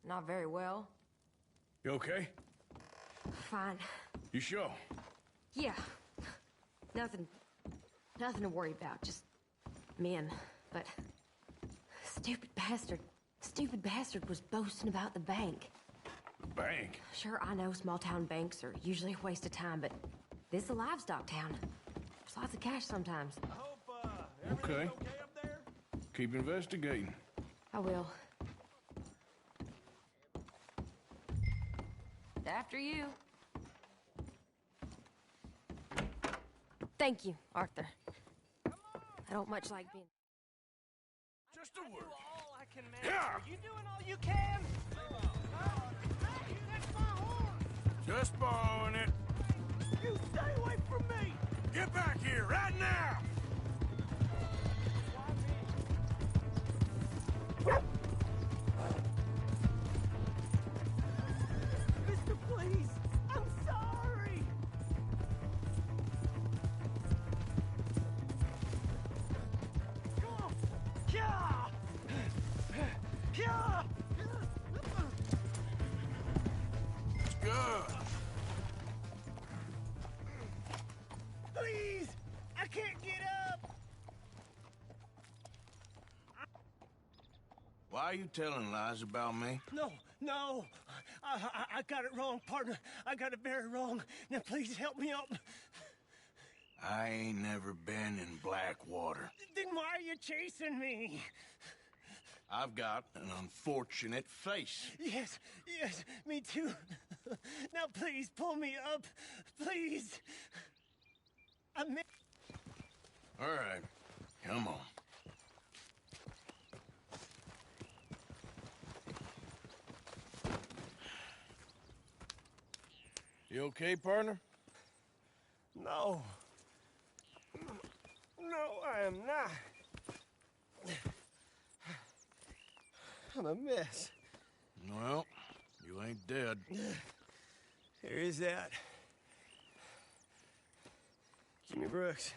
Not very well. You okay? Fine. You sure? Yeah. Nothing to worry about. Just men. But stupid bastard was boasting about the bank. The bank? Sure, I know small town banks are usually a waste of time, but this is a livestock town. There's lots of cash sometimes. Okay. Keep investigating. I will. After you. Thank you, Arthur. I don't much like being... Just a word. All I can manage. Are you doing all you can? Hey, that's my horse. Just borrowing it. You stay away from me. Get back here right now! Mister, please. I'm sorry. Yeah. Yeah. Good. Please. I can't get up. Why are you telling lies about me? No. I got it wrong, partner. I got it very wrong. Now, please help me up. I ain't never been in Blackwater. Then why are you chasing me? I've got an unfortunate face. Yes, me too. Now, please, pull me up. Please. All right, come on. You okay, partner? No. No, I am not. I'm a mess. Well, you ain't dead. There is that. Jimmy Brooks.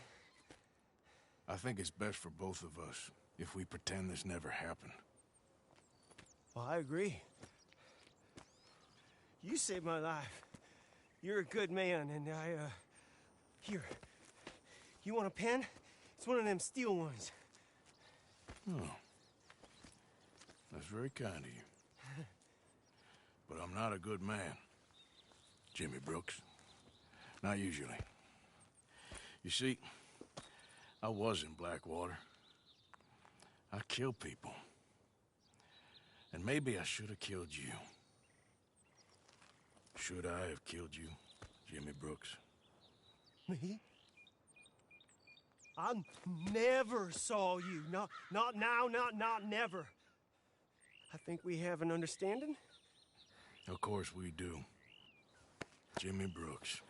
I think it's best for both of us if we pretend this never happened. Well, I agree. You saved my life. You're a good man, and here. You want a pen? It's one of them steel ones. Oh. That's very kind of you. But I'm not a good man, Jimmy Brooks. Not usually. You see, I was in Blackwater. I killed people. And maybe I should have killed you. Should I have killed you, Jimmy Brooks? Me? I never saw you. Not now, not never. I think we have an understanding. Of course we do. Jimmy Brooks.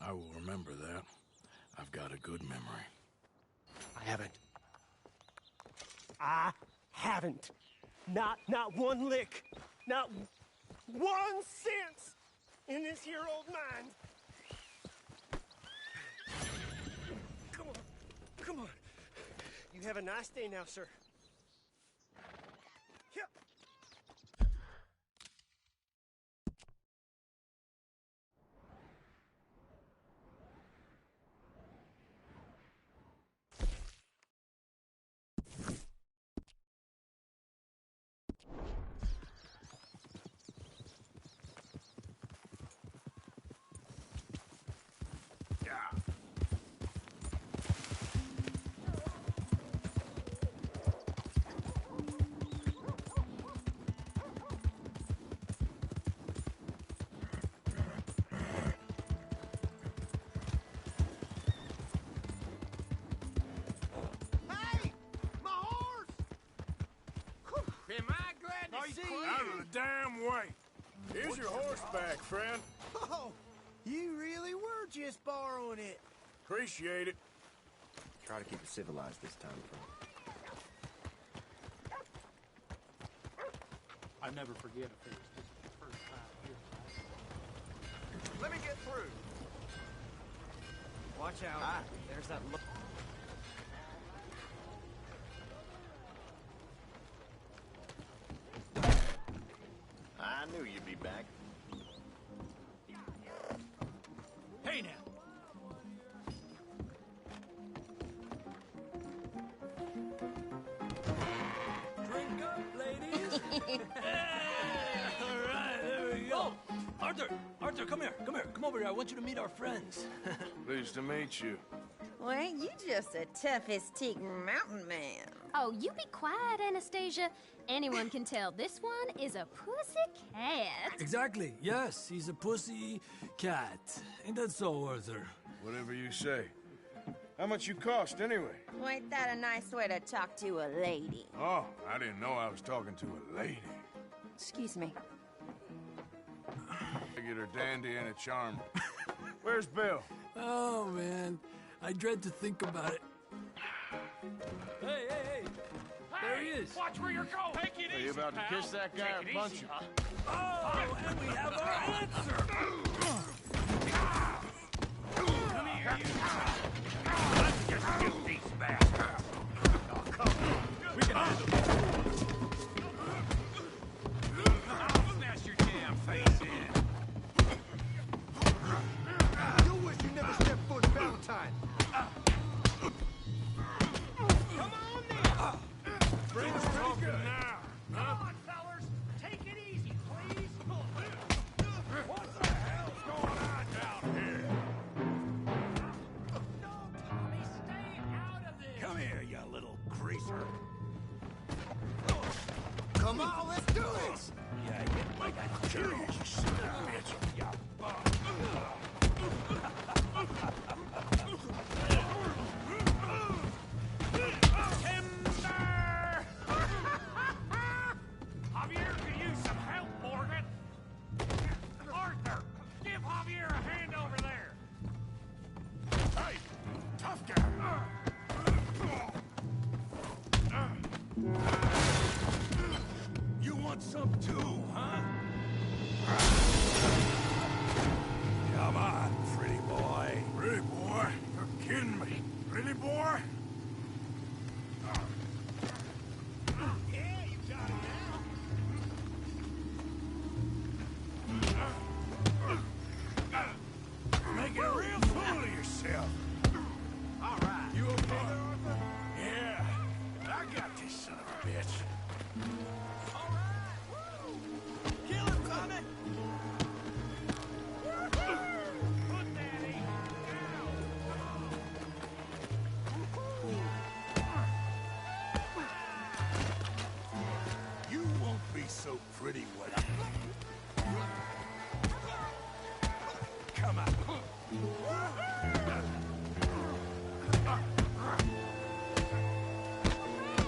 I will remember that. I've got a good memory. I haven't. Not one lick. Not 1 cent in this here old mind. Come on. You have a nice day now, sir. Yep. Am I glad to see you? Out of the damn way! Here's your horse back, friend. Oh, you really were just borrowing it. Appreciate it. Try to keep it civilized this time, friend. I never forget if it was just the first time here. Let me get through. Watch out. There's that look. I knew you'd be back. Hey now. Drink up, ladies. All right, there we go. Arthur, come here. Come over here. I want you to meet our friends. Pleased to meet you. Well, ain't you just the toughest teak mountain man? Oh, you be quiet, Anastasia. Anyone can tell this one is a pussy cat. Exactly. Yes, he's a pussy cat. Ain't that so, Arthur? Whatever you say. How much you cost, anyway? Well, ain't that a nice way to talk to a lady? Oh, I didn't know I was talking to a lady. Excuse me. I get her dandy and a charm. Where's Bill? Oh, man. I dread to think about it. Hey! There he is. Watch where you're going. Take it easy, Are you about to kiss that guy or punch him? Oh, and we have our answer. Come here, you. Let's just shoot these bastards. Oh, come on. We can handle this. I'll smash your damn face in. You wish you never stepped foot in Valentine. Come on now. Bring us talking now. Come on, fellas. Take it easy, please. What the hell's going on down here? No, Tommy, stay out of this. Come here, you little greaser. Come on, let's do this. Yeah, you like a jerk, you son of a bitch. You bum. Timber! Javier could use some help, Morgan. Arthur, give Javier a hand over there. Hey, tough guy. You want some too, huh? Come on, pretty boy. Pretty boy? You're kidding me. Pretty boy? Yeah, you got it now. Making a real fool of yourself. All right. You okay there, Arthur? Yeah. I got this son of a bitch. All right. Kill him, Tommy. Put that in. You won't be so pretty when Come on.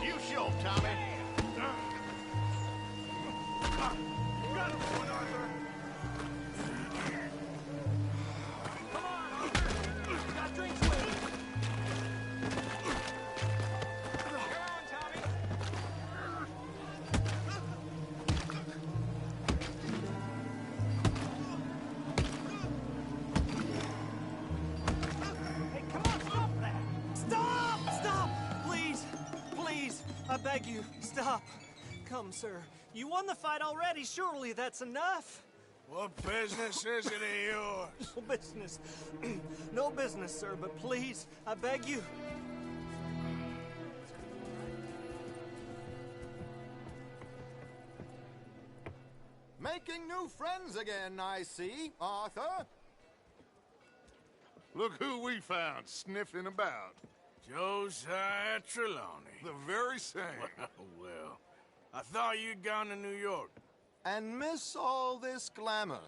You show him, Tommy. Got him, Arthur. I beg you, stop. Come, sir. You won the fight already. Surely that's enough. What business is it of yours? No business. No business, sir, but please, I beg you. Making new friends again, I see, Arthur. Look who we found sniffing about. Josiah Trelawney. The very same. Well, I thought you'd gone to New York. And miss all this glamour.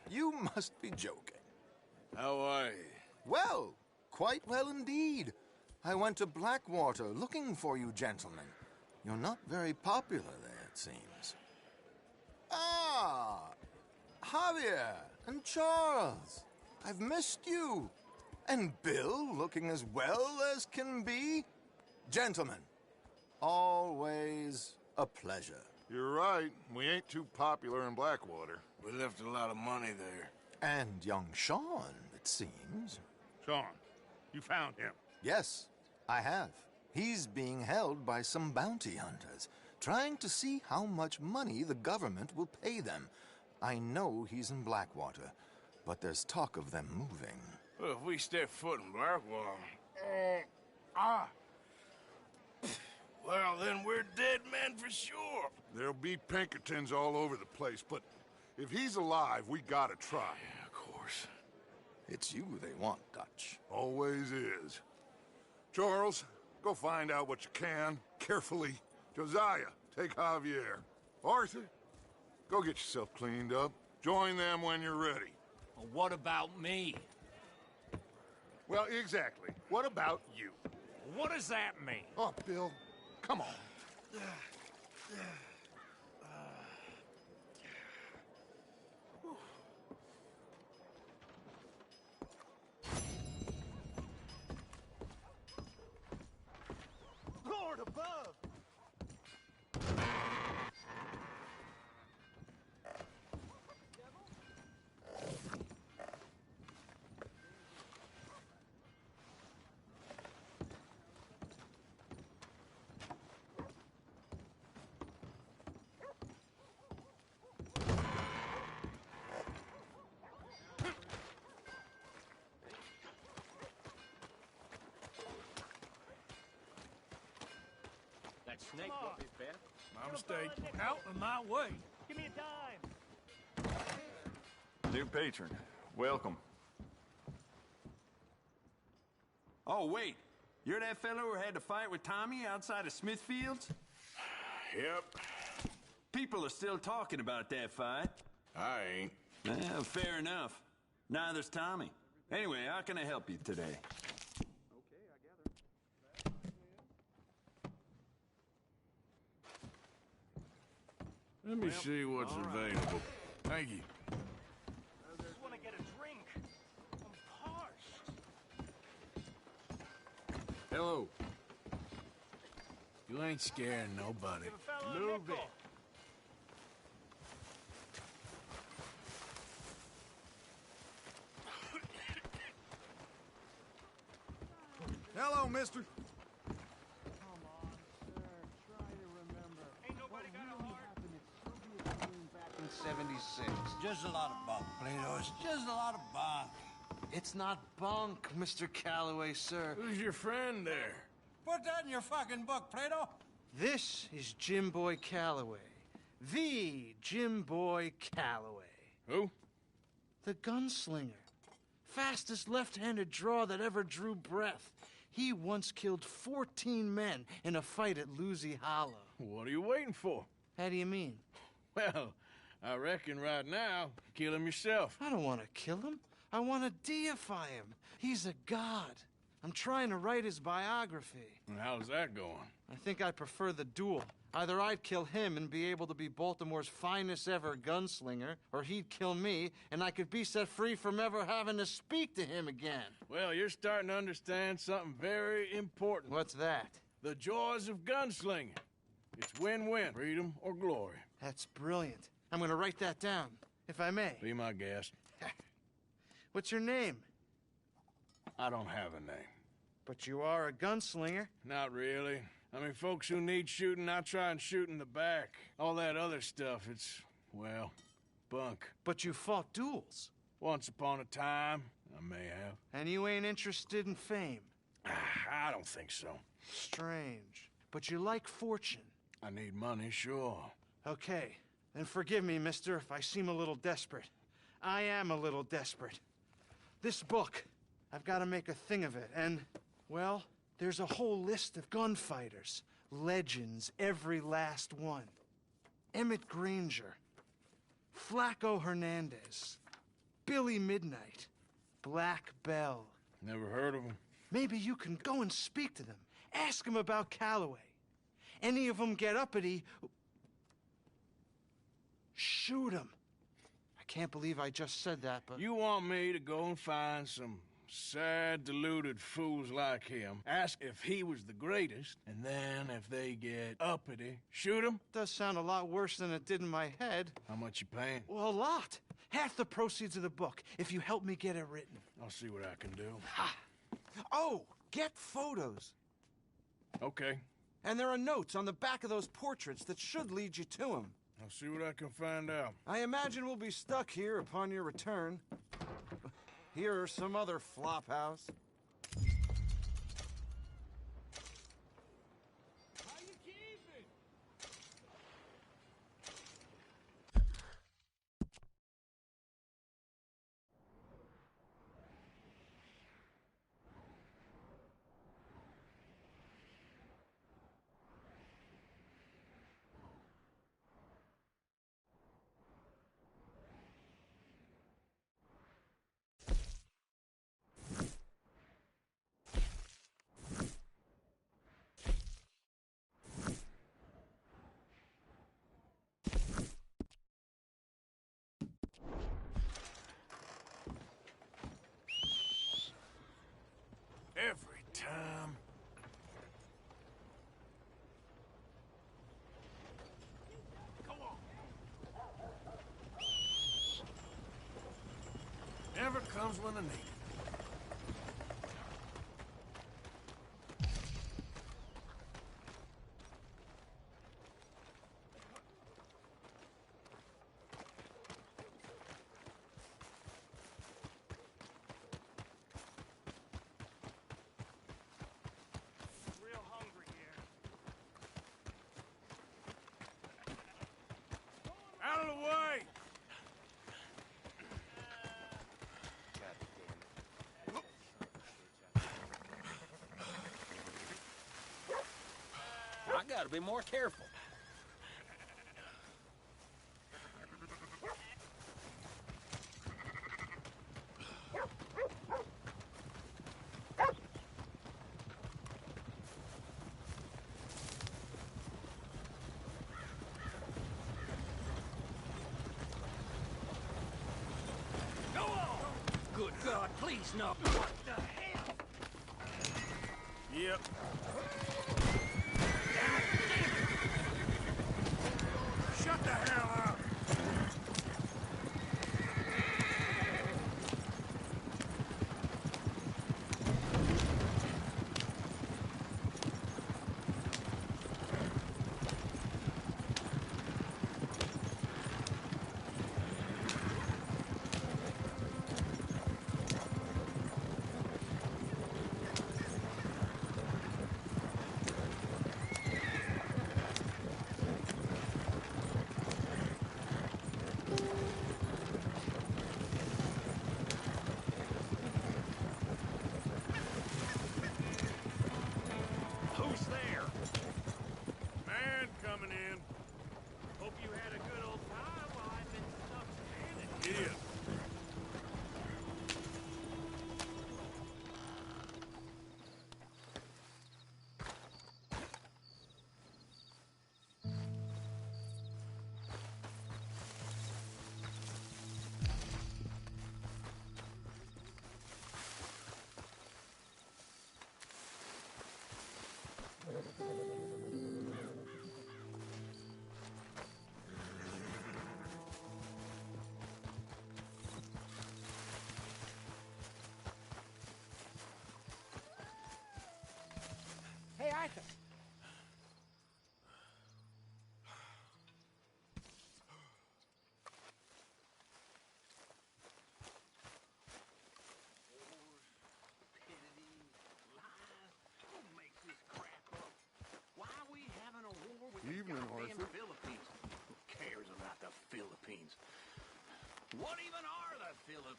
You must be joking. How are you? Well, quite well indeed. I went to Blackwater looking for you gentlemen. You're not very popular there, it seems. Ah, Javier and Charles. I've missed you. And Bill looking as well as can be. Gentlemen, always a pleasure. You're right. We ain't too popular in Blackwater. We left a lot of money there. And young Sean, it seems. Sean, you found him? Yes, I have. He's being held by some bounty hunters, trying to see how much money the government will pay them. I know he's in Blackwater, but there's talk of them moving. Well, if we step foot in Blackwater... Well, then we're dead men for sure. There'll be Pinkertons all over the place, but if he's alive, we gotta try. Yeah, of course. It's you they want, Dutch. Always is. Charles, go find out what you can, carefully. Josiah, take Javier. Arthur, go get yourself cleaned up. Join them when you're ready. Well, what about me? Well, exactly. What about you? What does that mean? Oh, Bill, come on. Lord above! Snake won't be bad. My mistake. Out of my way. Give me a dime. New patron, welcome. Oh, wait. You're that fellow who had to fight with Tommy outside of Smithfield's? Yep. People are still talking about that fight. I ain't. Well, fair enough. Neither's Tommy. Anyway, how can I help you today? Let me see what's available. Thank you. I just want to get a drink. I'm parched. Hello. You ain't scaring nobody. Move it. Hello, mister. In 76. Just a lot of bunk, Plato. It's just a lot of bunk. It's not bunk, Mr. Calloway, sir. Who's your friend there? Put that in your fucking book, Plato. This is Jim Boy Calloway. The Jim Boy Calloway. Who? The gunslinger. Fastest left-handed draw that ever drew breath. He once killed 14 men in a fight at Lucy Hollow. What are you waiting for? How do you mean? Well, I reckon right now, kill him yourself. I don't want to kill him. I want to deify him. He's a god. I'm trying to write his biography. And how's that going? I think I prefer the duel. Either I'd kill him and be able to be Baltimore's finest ever gunslinger, or he'd kill me, and I could be set free from ever having to speak to him again. Well, you're starting to understand something very important. What's that? The joys of gunslinging. It's win-win, freedom or glory. That's brilliant. I'm going to write that down, if I may. Be my guest. What's your name? I don't have a name. But you are a gunslinger. Not really. I mean, folks who need shooting, I try and shoot in the back. All that other stuff, it's, well, bunk. But you fought duels. Once upon a time, I may have. And you ain't interested in fame? I don't think so. Strange. But you like fortune. I need money, sure. Okay. Then forgive me, mister, if I seem a little desperate. I am a little desperate. This book, I've got to make a thing of it, and, well, there's a whole list of gunfighters. Legends, every last one. Emmett Granger. Flaco Hernandez. Billy Midnight. Black Bell. Never heard of them. Maybe you can go and speak to them. Ask them about Calloway. Any of them get uppity, shoot them. I can't believe I just said that, but... You want me to go and find some sad, deluded fools like him, ask if he was the greatest, and then if they get uppity, shoot him? Does sound a lot worse than it did in my head. How much you paying? Well, a lot. Half the proceeds of the book, if you help me get it written. I'll see what I can do. Ha! Oh, get photos. Okay. And there are notes on the back of those portraits that should lead you to him. I'll see what I can find out. I imagine we'll be stuck here upon your return. Here are some other flophouse. Every time. Go on. Never comes when I need it. Out of the way! I gotta be more careful. Good God, please no. What the hell? Yep. Shut the hell up!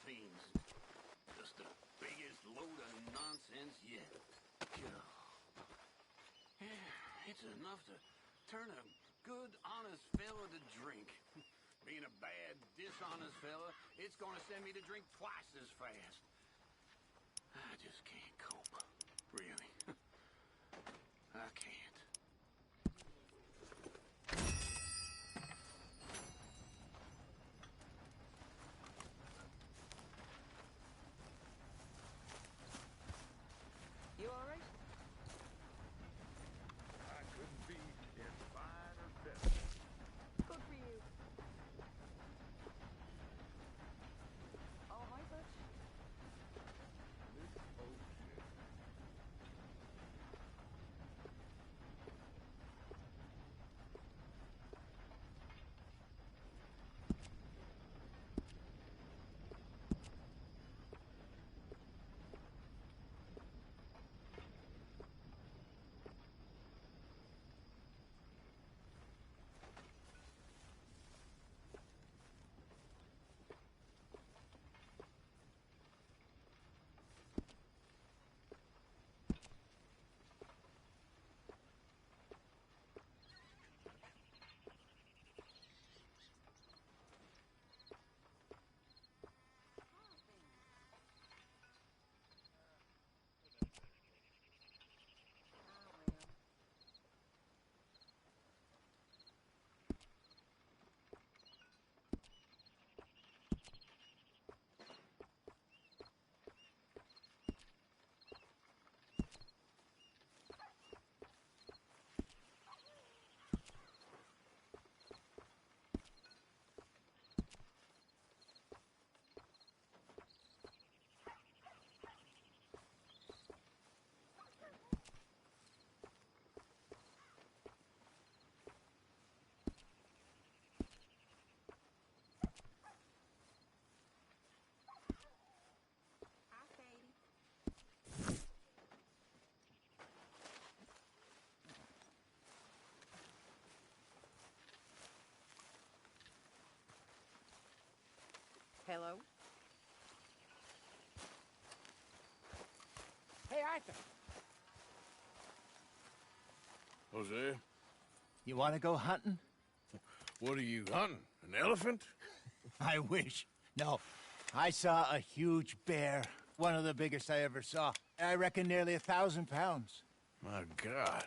fiends. Just the biggest load of nonsense yet. Yeah, it's enough to turn a good, honest fella to drink. Being a bad, dishonest fella, it's gonna send me to drink twice as fast. I just can't cope. Really. I can't. You all right? I couldn't be in finer feather. Good for you. Oh, hi, Butch. Hello? Hey, Arthur. Jose? You want to go hunting? What are you hunting? An elephant? I wish. No. I saw a huge bear. One of the biggest I ever saw. I reckon nearly 1,000 pounds. My God.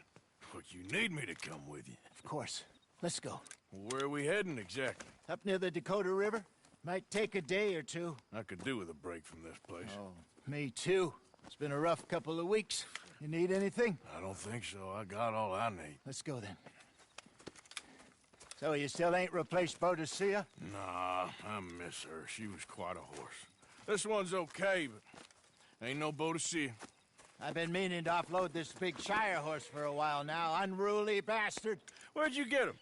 But you need me to come with you. Of course. Let's go. Where are we heading exactly? Up near the Dakota River. Might take a day or two. I could do with a break from this place. Oh, me too. It's been a rough couple of weeks. You need anything? I don't think so. I got all I need. Let's go then. So you still ain't replaced Boadicea? Nah, I miss her. She was quite a horse. This one's okay, but ain't no Boadicea. I've been meaning to offload this big Shire horse for a while now. Unruly bastard. Where'd you get him?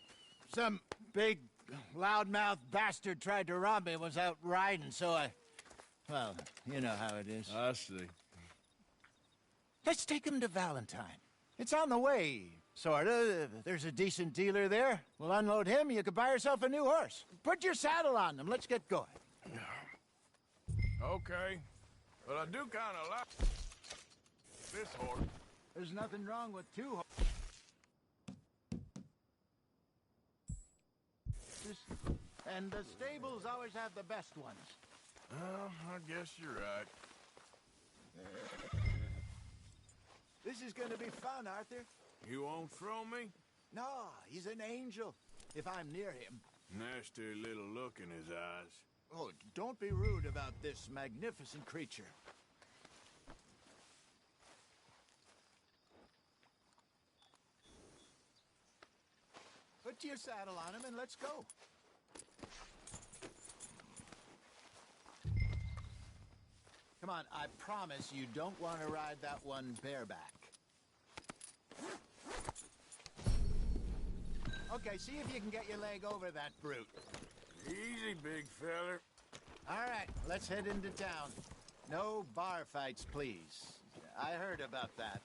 Some big, loudmouth bastard tried to rob me and was out riding, so I... Well, you know how it is. I see. Let's take him to Valentine. It's on the way, sorta. There's a decent dealer there. We'll unload him, you could buy yourself a new horse. Put your saddle on them, let's get going. Okay, but I do kinda like this horse. There's nothing wrong with two horses. And the stables always have the best ones. Well, I guess you're right. This is gonna be fun, Arthur. You won't throw me? No, he's an angel, if I'm near him. Nasty little look in his eyes. Oh, don't be rude about this magnificent creature. Put your saddle on him and let's go. Come on, I promise you don't want to ride that one bareback. Okay, see if you can get your leg over that brute. Easy, big feller. All right, let's head into town. No bar fights, please. I heard about that.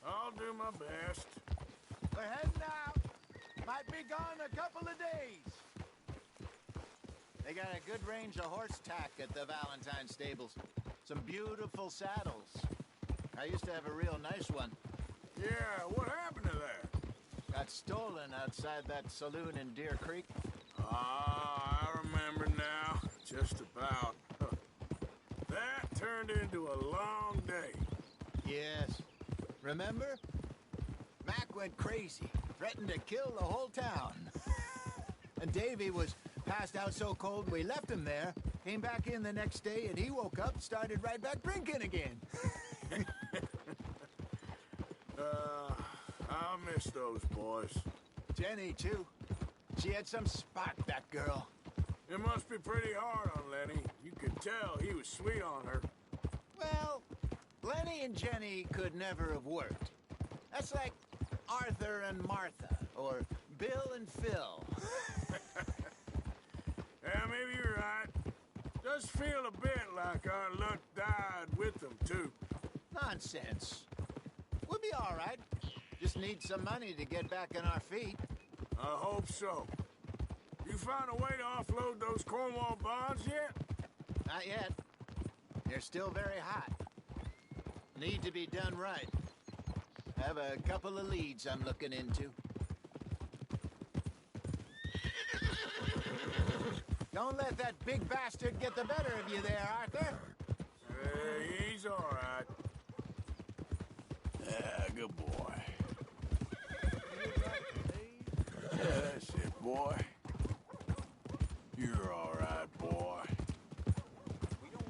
I'll do my best. We're heading out. Might be gone a couple of days. They got a good range of horse tack at the Valentine stables. Some beautiful saddles. I used to have a real nice one. Yeah, what happened to that? Got stolen outside that saloon in Deer Creek. Ah, I remember now. Just about. That turned into a long day. Yes. Remember? Mac went crazy, threatened to kill the whole town. And Davy was passed out so cold we left him there, came back in the next day, and he woke up, started right back drinking again. I miss those boys. Jenny, too. She had some spark, that girl. It must be pretty hard on Lenny. You could tell he was sweet on her. Well, Lenny and Jenny could never have worked. That's like Arthur and Martha, or Bill and Phil. Yeah, maybe you're right. Does feel a bit like our luck died with them, too. Nonsense. We'll be all right. Just need some money to get back on our feet. I hope so. You found a way to offload those Cornwall bonds yet? Not yet. They're still very hot. Need to be done right. Have a couple of leads I'm looking into. Don't let that big bastard get the better of you there, Arthur. He's all right. Yeah, good boy. That's it, boy. You're all right, boy.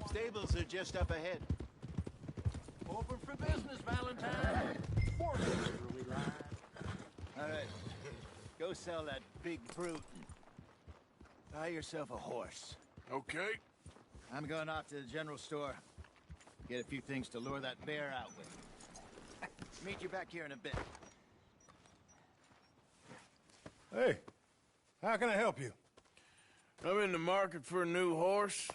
Stables are just up ahead. Open for business, Valentine. For business, we lie. All right. Go sell that big brute. Buy yourself a horse. Okay. I'm going off to the general store. Get a few things to lure that bear out with. Meet you back here in a bit. Hey, how can I help you? I'm in the market for a new horse.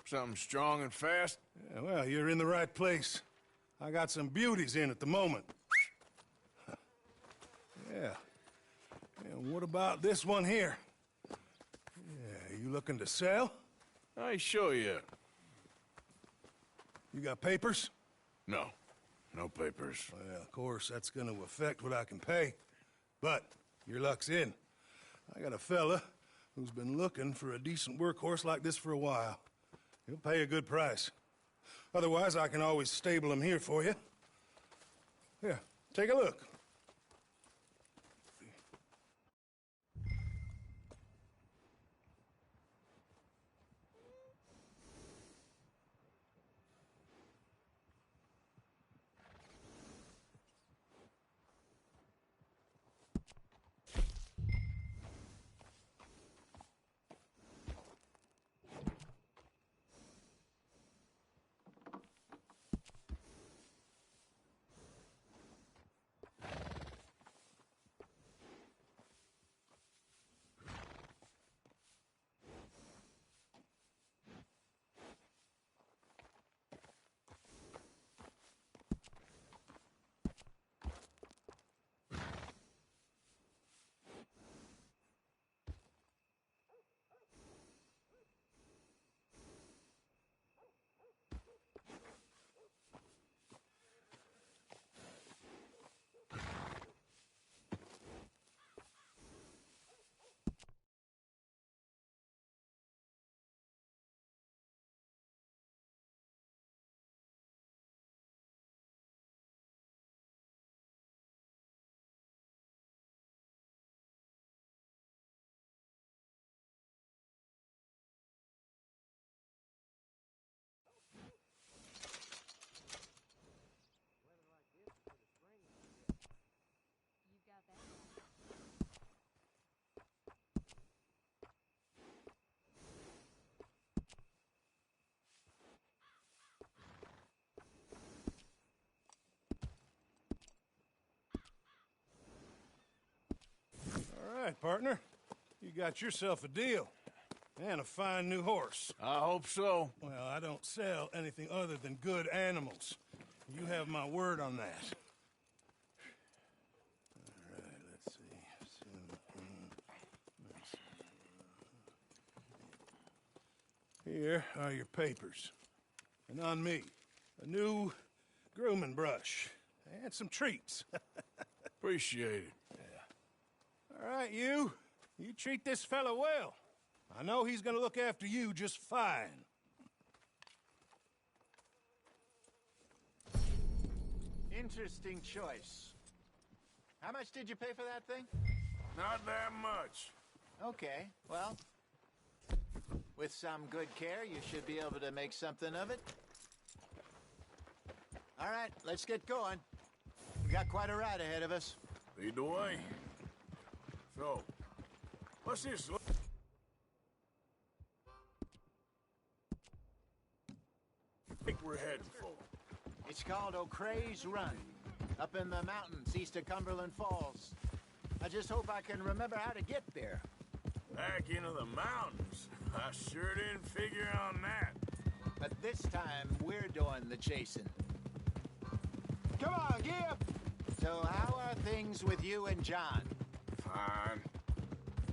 Something strong and fast. Yeah, well, you're in the right place. I got some beauties in at the moment. Yeah. And what about this one here? Yeah, you looking to sell? I ain't sure yet. You got papers? No. No papers. Well, of course, that's gonna affect what I can pay. But your luck's in. I got a fella who's been looking for a decent workhorse like this for a while. He'll pay a good price. Otherwise, I can always stable him here for you. Here, take a look. All right, partner. You got yourself a deal. And a fine new horse. I hope so. Well, I don't sell anything other than good animals. You have my word on that. All right, let's see. Here are your papers. And on me, a new grooming brush and some treats. Appreciate it. Yeah. All right, you. You treat this fella well. I know he's gonna look after you just fine. Interesting choice. How much did you pay for that thing? Not that much. Okay, well, with some good care, you should be able to make something of it. All right, let's get going. We got quite a ride ahead of us. Lead the way. So, what's this? Think we're heading for? It's called O'Creagh's Run, up in the mountains east of Cumberland Falls. I just hope I can remember how to get there. Back into the mountains? I sure didn't figure on that. But this time, we're doing the chasing. Come on, Gib! So how are things with you and John? Fine.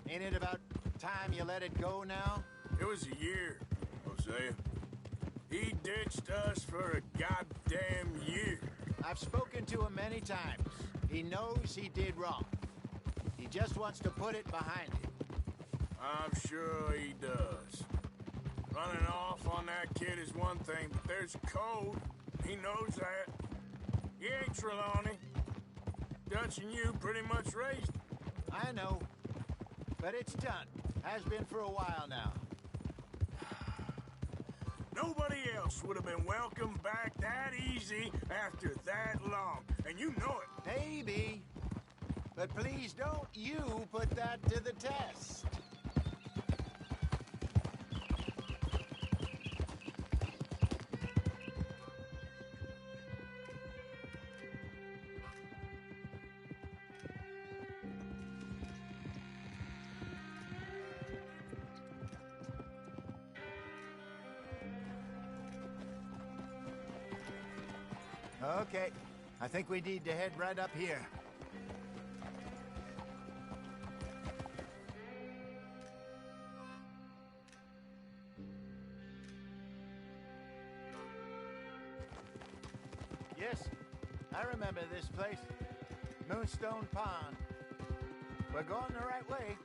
Ain't it about time you let it go now? It was a year, Hosea. He ditched us for a goddamn year. I've spoken to him many times. He knows he did wrong. He just wants to put it behind him. I'm sure he does. Running off on that kid is one thing, but there's code. He knows that. He ain't Trelawney. Dutch and you pretty much raised him. I know. But it's done. Has been for a while now. Nobody else would have been welcomed back that easy after that long. And you know it. Maybe. But please don't you put that to the test. Okay, I think we need to head right up here. Yes, I remember this place. Moonstone Pond. We're going the right way.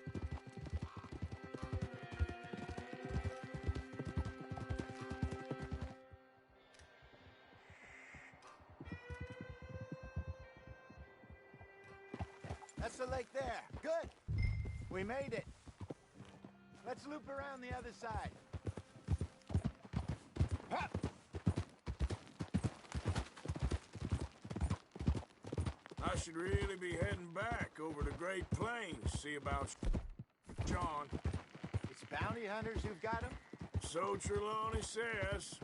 That's the lake there. Good. We made it. Let's loop around the other side. Hop. I should really be heading back over the Great Plains, see about John. It's bounty hunters who've got him? So Trelawney says.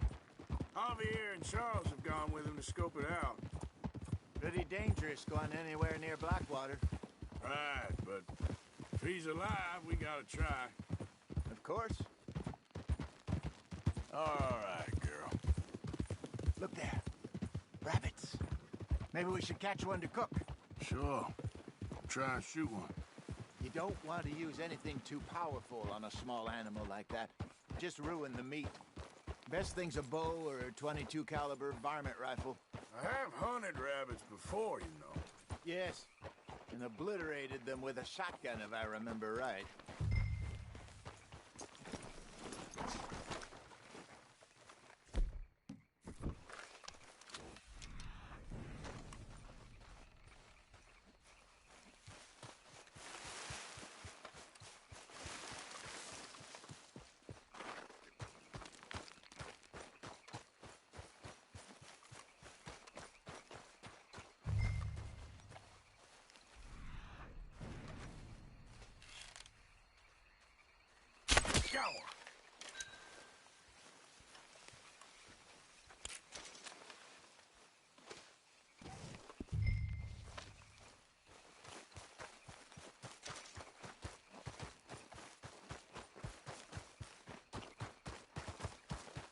Javier and Charles have gone with him to scope it out. Pretty dangerous going anywhere near Blackwater. Right, but if he's alive, we gotta try. Of course. All right, girl. Look there. Rabbits. Maybe we should catch one to cook. Sure. Try and shoot one. You don't want to use anything too powerful on a small animal like that. Just ruin the meat. Best thing's a bow or a .22 caliber varmint rifle. I have hunted rabbits before, you know. Yes. And obliterated them with a shotgun, if I remember right.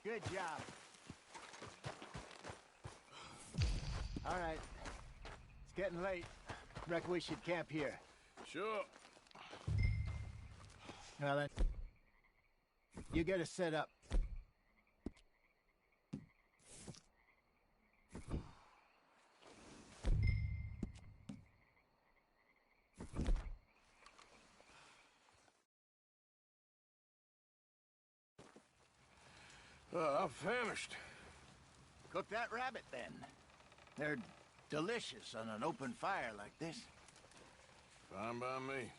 Good job. All right. It's getting late. Reckon we should camp here. Sure. Well then, you get us set up. I'm famished. Cook that rabbit, then. They're delicious on an open fire like this. Fine by me.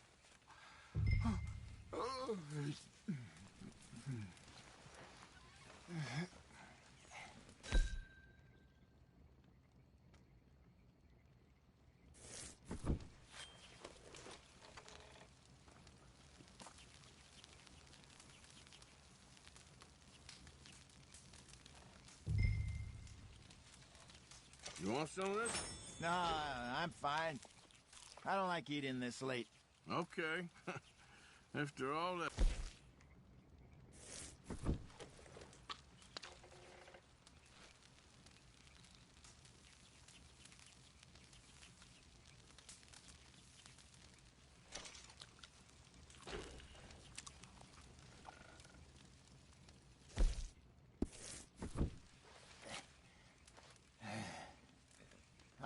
You want some of this? No, I'm fine. I don't like eating this late. Okay. After all that...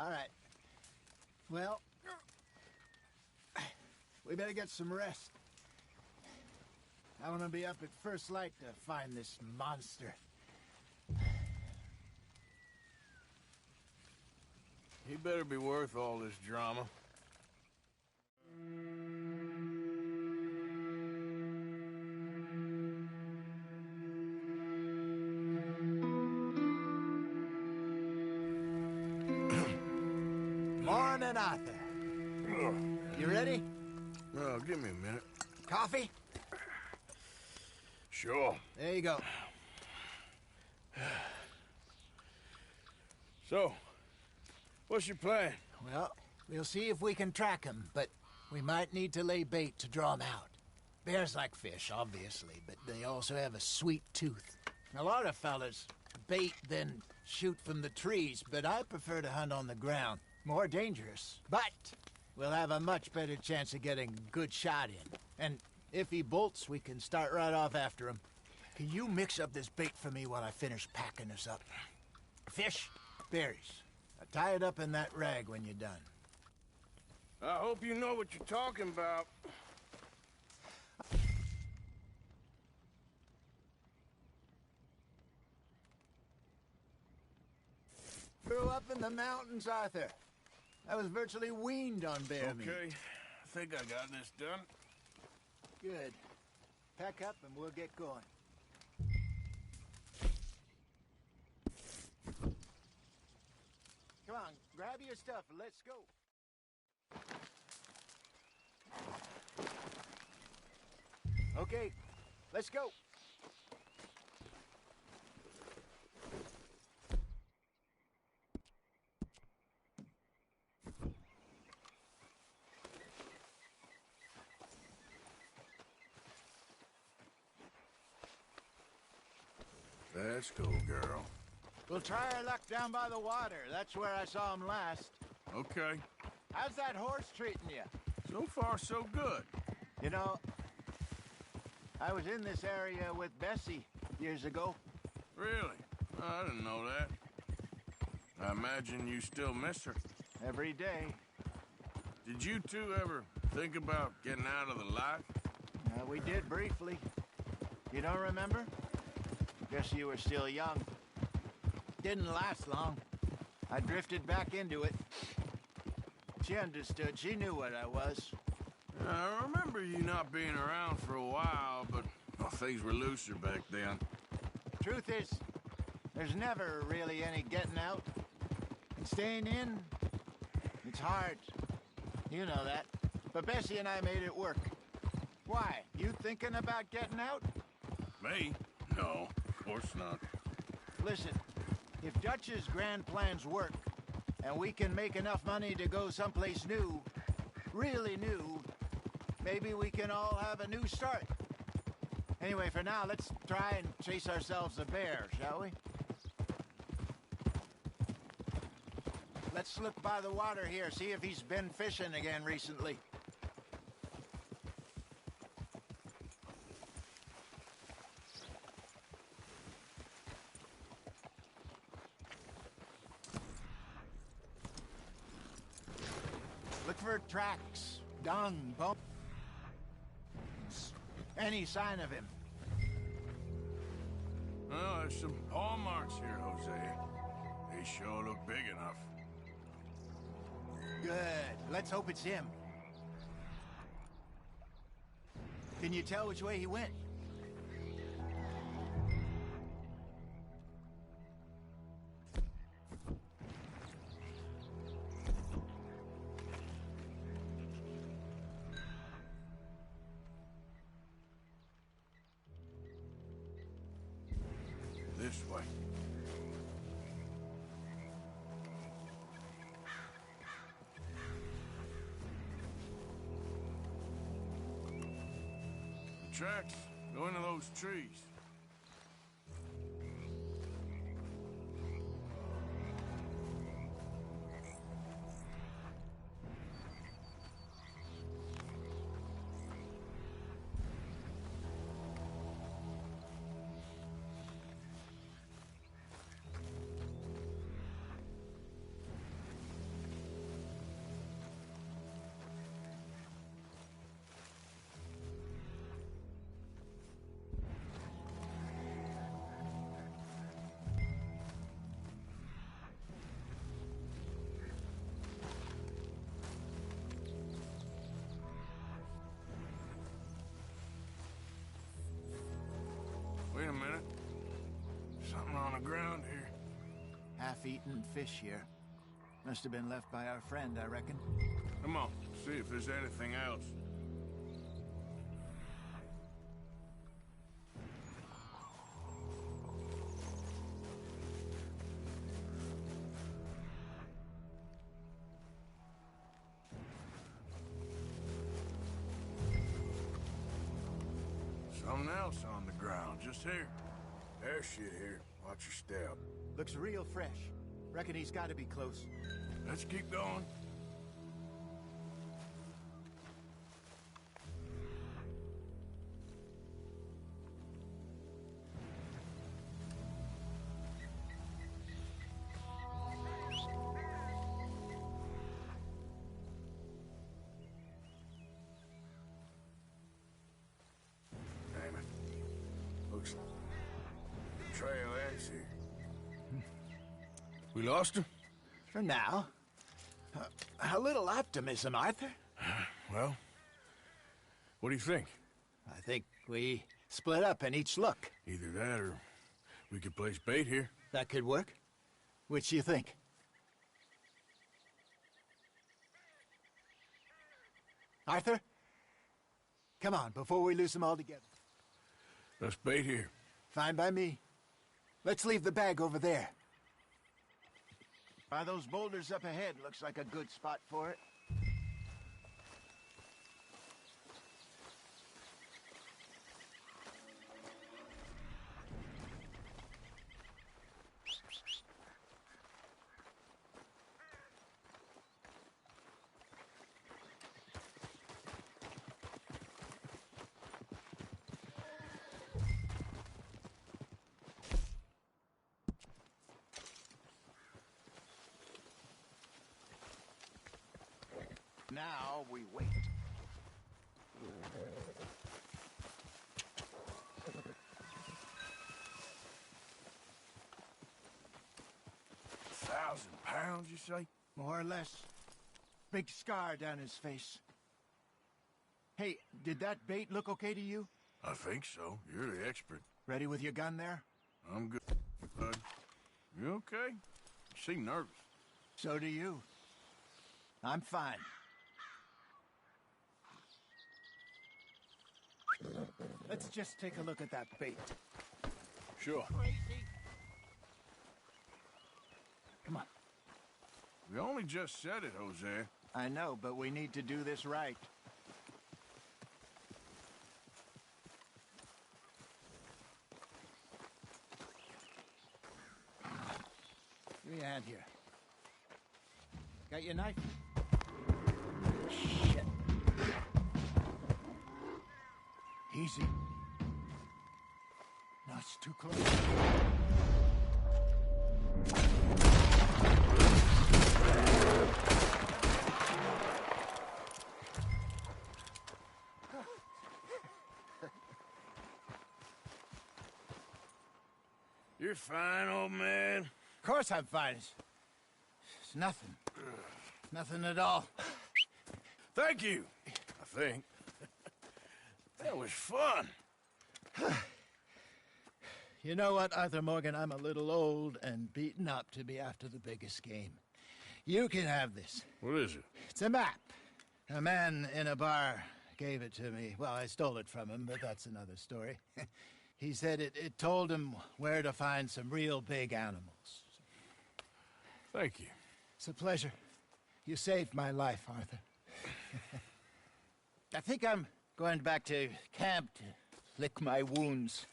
All right. Well, we better get some rest. I want to be up at first light to find this monster. He better be worth all this drama. Morning, Arthur. You ready? Oh, give me a minute. Coffee? Sure. There you go. So, what's your plan? Well, we'll see if we can track him, but we might need to lay bait to draw him out. Bears like fish, obviously, but they also have a sweet tooth. A lot of fellas bait, then shoot from the trees, but I prefer to hunt on the ground. More dangerous, but we'll have a much better chance of getting a good shot in. And if he bolts, we can start right off after him. Can you mix up this bait for me while I finish packing this up? Fish, berries. Tie it up in that rag when you're done. I hope you know what you're talking about. Grew up in the mountains, Arthur. I was virtually weaned on bear meat. Okay, I think I got this done. Good. Pack up and we'll get going. Come on, grab your stuff and let's go. Okay, let's go. Let's go, girl. We'll try our luck down by the water. That's where I saw him last. Okay. How's that horse treating you? So far, so good. You know, I was in this area with Bessie years ago. Really? I didn't know that. I imagine you still miss her. Every day. Did you two ever think about getting out of the life? We did briefly. You don't remember? Guess you were still young. Didn't last long. I drifted back into it. She understood. She knew what I was. I remember you not being around for a while, but well, things were looser back then. Truth is, there's never really any getting out. And staying in, it's hard. You know that. But Bessie and I made it work. Why? You thinking about getting out? Me? No, of course not. Listen, if Dutch's grand plans work, and we can make enough money to go someplace new, really new, maybe we can all have a new start. Anyway, for now, let's try and chase ourselves a bear, shall we? Let's slip by the water here, see if he's been fishing again recently. Look for tracks, dung, bones, any sign of him. Well, There's some paw marks here, Jose. They sure look big enough. Good. Let's hope it's him. Can you tell which way he went? This way. The tracks go into those trees. Wait a minute. Something on the ground here. Half-eaten fish here. Must have been left by our friend, I reckon. Come on, see if there's anything else. Something else on the ground, just here. There's shit here. Watch your step. Looks real fresh. Reckon he's got to be close. Let's keep going. Damn it. Looks like the trail ends here. We lost him? For now. A little optimism, Arthur. Well, what do you think? I think we split up and each look. Either that or we could place bait here. That could work. Which do you think? Arthur? Come on, before we lose them all together. Let's bait here. Fine by me. Let's leave the bag over there. By those boulders up ahead, looks like a good spot for it. Now we wait. £1,000, you say? More or less. Big scar down his face. Hey, did that bait look okay to you? I think so. You're the expert. Ready with your gun there? I'm good, bud. You okay? You seem nervous. So do you. I'm fine. Let's just take a look at that bait. Sure. Come on. We only just said it, Jose. I know, but we need to do this right. Give me a hand here. Got your knife? Shit. Easy. No, it's too close. You're fine, old man. Of course I'm fine. It's nothing. Nothing at all. Thank you, I think. That was fun. You know what, Arthur Morgan? I'm a little old and beaten up to be after the biggest game. You can have this. What is it? It's a map. A man in a bar gave it to me. Well, I stole it from him, but that's another story. He said it told him where to find some real big animals. Thank you. It's a pleasure. You saved my life, Arthur. I think I'm going back to camp to lick my wounds.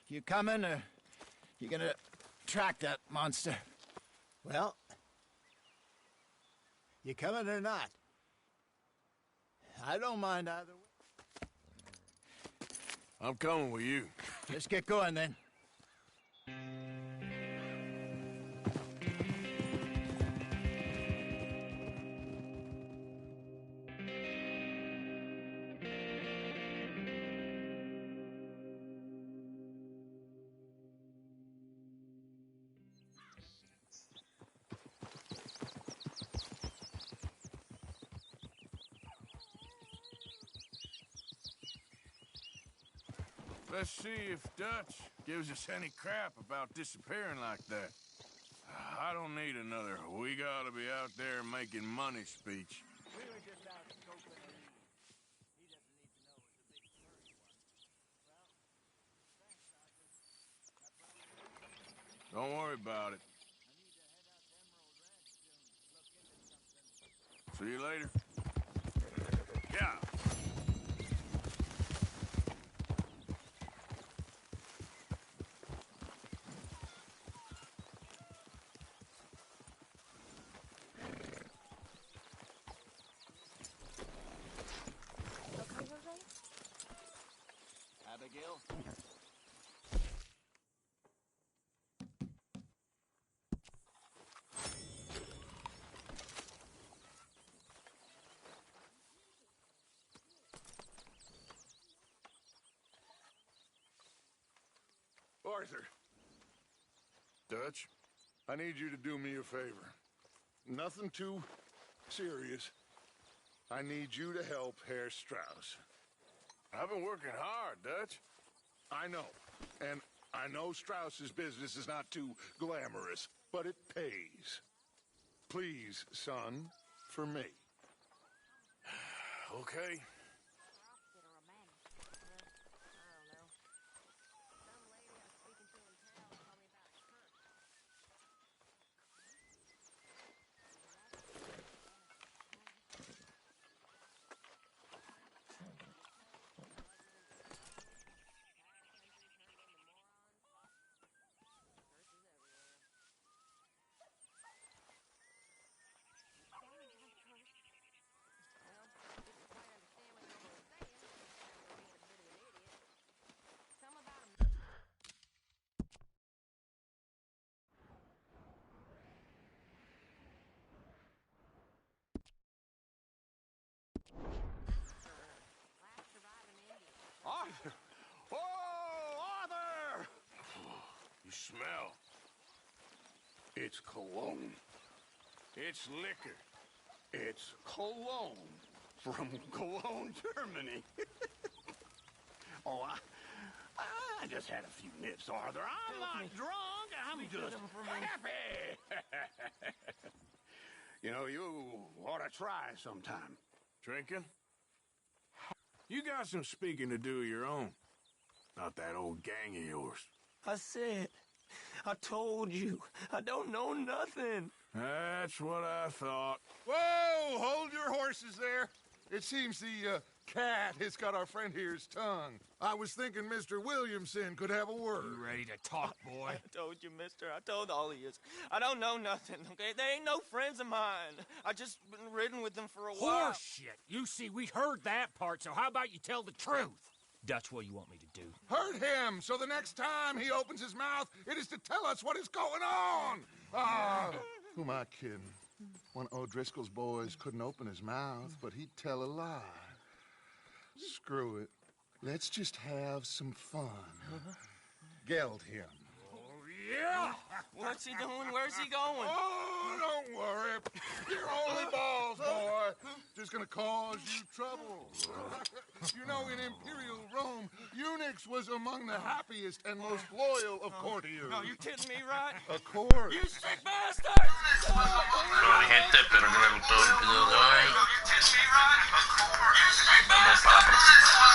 You coming, or you gonna track that monster? Well, you coming or not? I don't mind either way. I'm coming with you. Let's get going, then. Let's see if Dutch gives us any crap about disappearing like that. I don't need another "we gotta be out there making money" speech. Don't worry about it. See you later. Yeah. Abigail? Arthur. Dutch? I need you to do me a favor. Nothing too serious. I need you to help Herr Strauss. I've been working hard, Dutch. I know. And I know Strauss's business is not too glamorous, but it pays. Please, son, for me. Okay. Arthur! Oh, Arthur! You smell. It's cologne. It's liquor. It's cologne from Cologne, Germany. Oh, I just had a few nips, Arthur. I'm not drunk. I'm just happy. You know, you ought to try sometime. Drinking? You got some speaking to do of your own. Not that old gang of yours. I said, I told you, I don't know nothing. That's what I thought. Whoa! Hold your horses there. It seems the cat has got our friend here's tongue. I was thinking Mr. Williamson could have a word. You ready to talk, boy? I told you, mister. I told all of you. I don't know nothing, okay? They ain't no friends of mine. I just been ridden with them for a while. Horseshit. You see, we heard that part, so how about you tell the truth? Dutch, what do you want me to do? Hurt him, so the next time he opens his mouth, it is to tell us what is going on. Ah, who am I kidding? One of O'Driscoll's boys couldn't open his mouth, but he'd tell a lie. Screw it. Let's just have some fun. Geld him. Oh, Yeah. What's he doing? Where's he going? Oh, don't worry. You're only balls, boy. Just gonna cause you trouble. You know, in Imperial Rome, eunuchs was among the happiest and most loyal of courtiers. No, you kidding me, right? Of course. You sick bastard! Bueno, mi gente, espero que les gustó el video de hoy. Nos vemos para la próxima.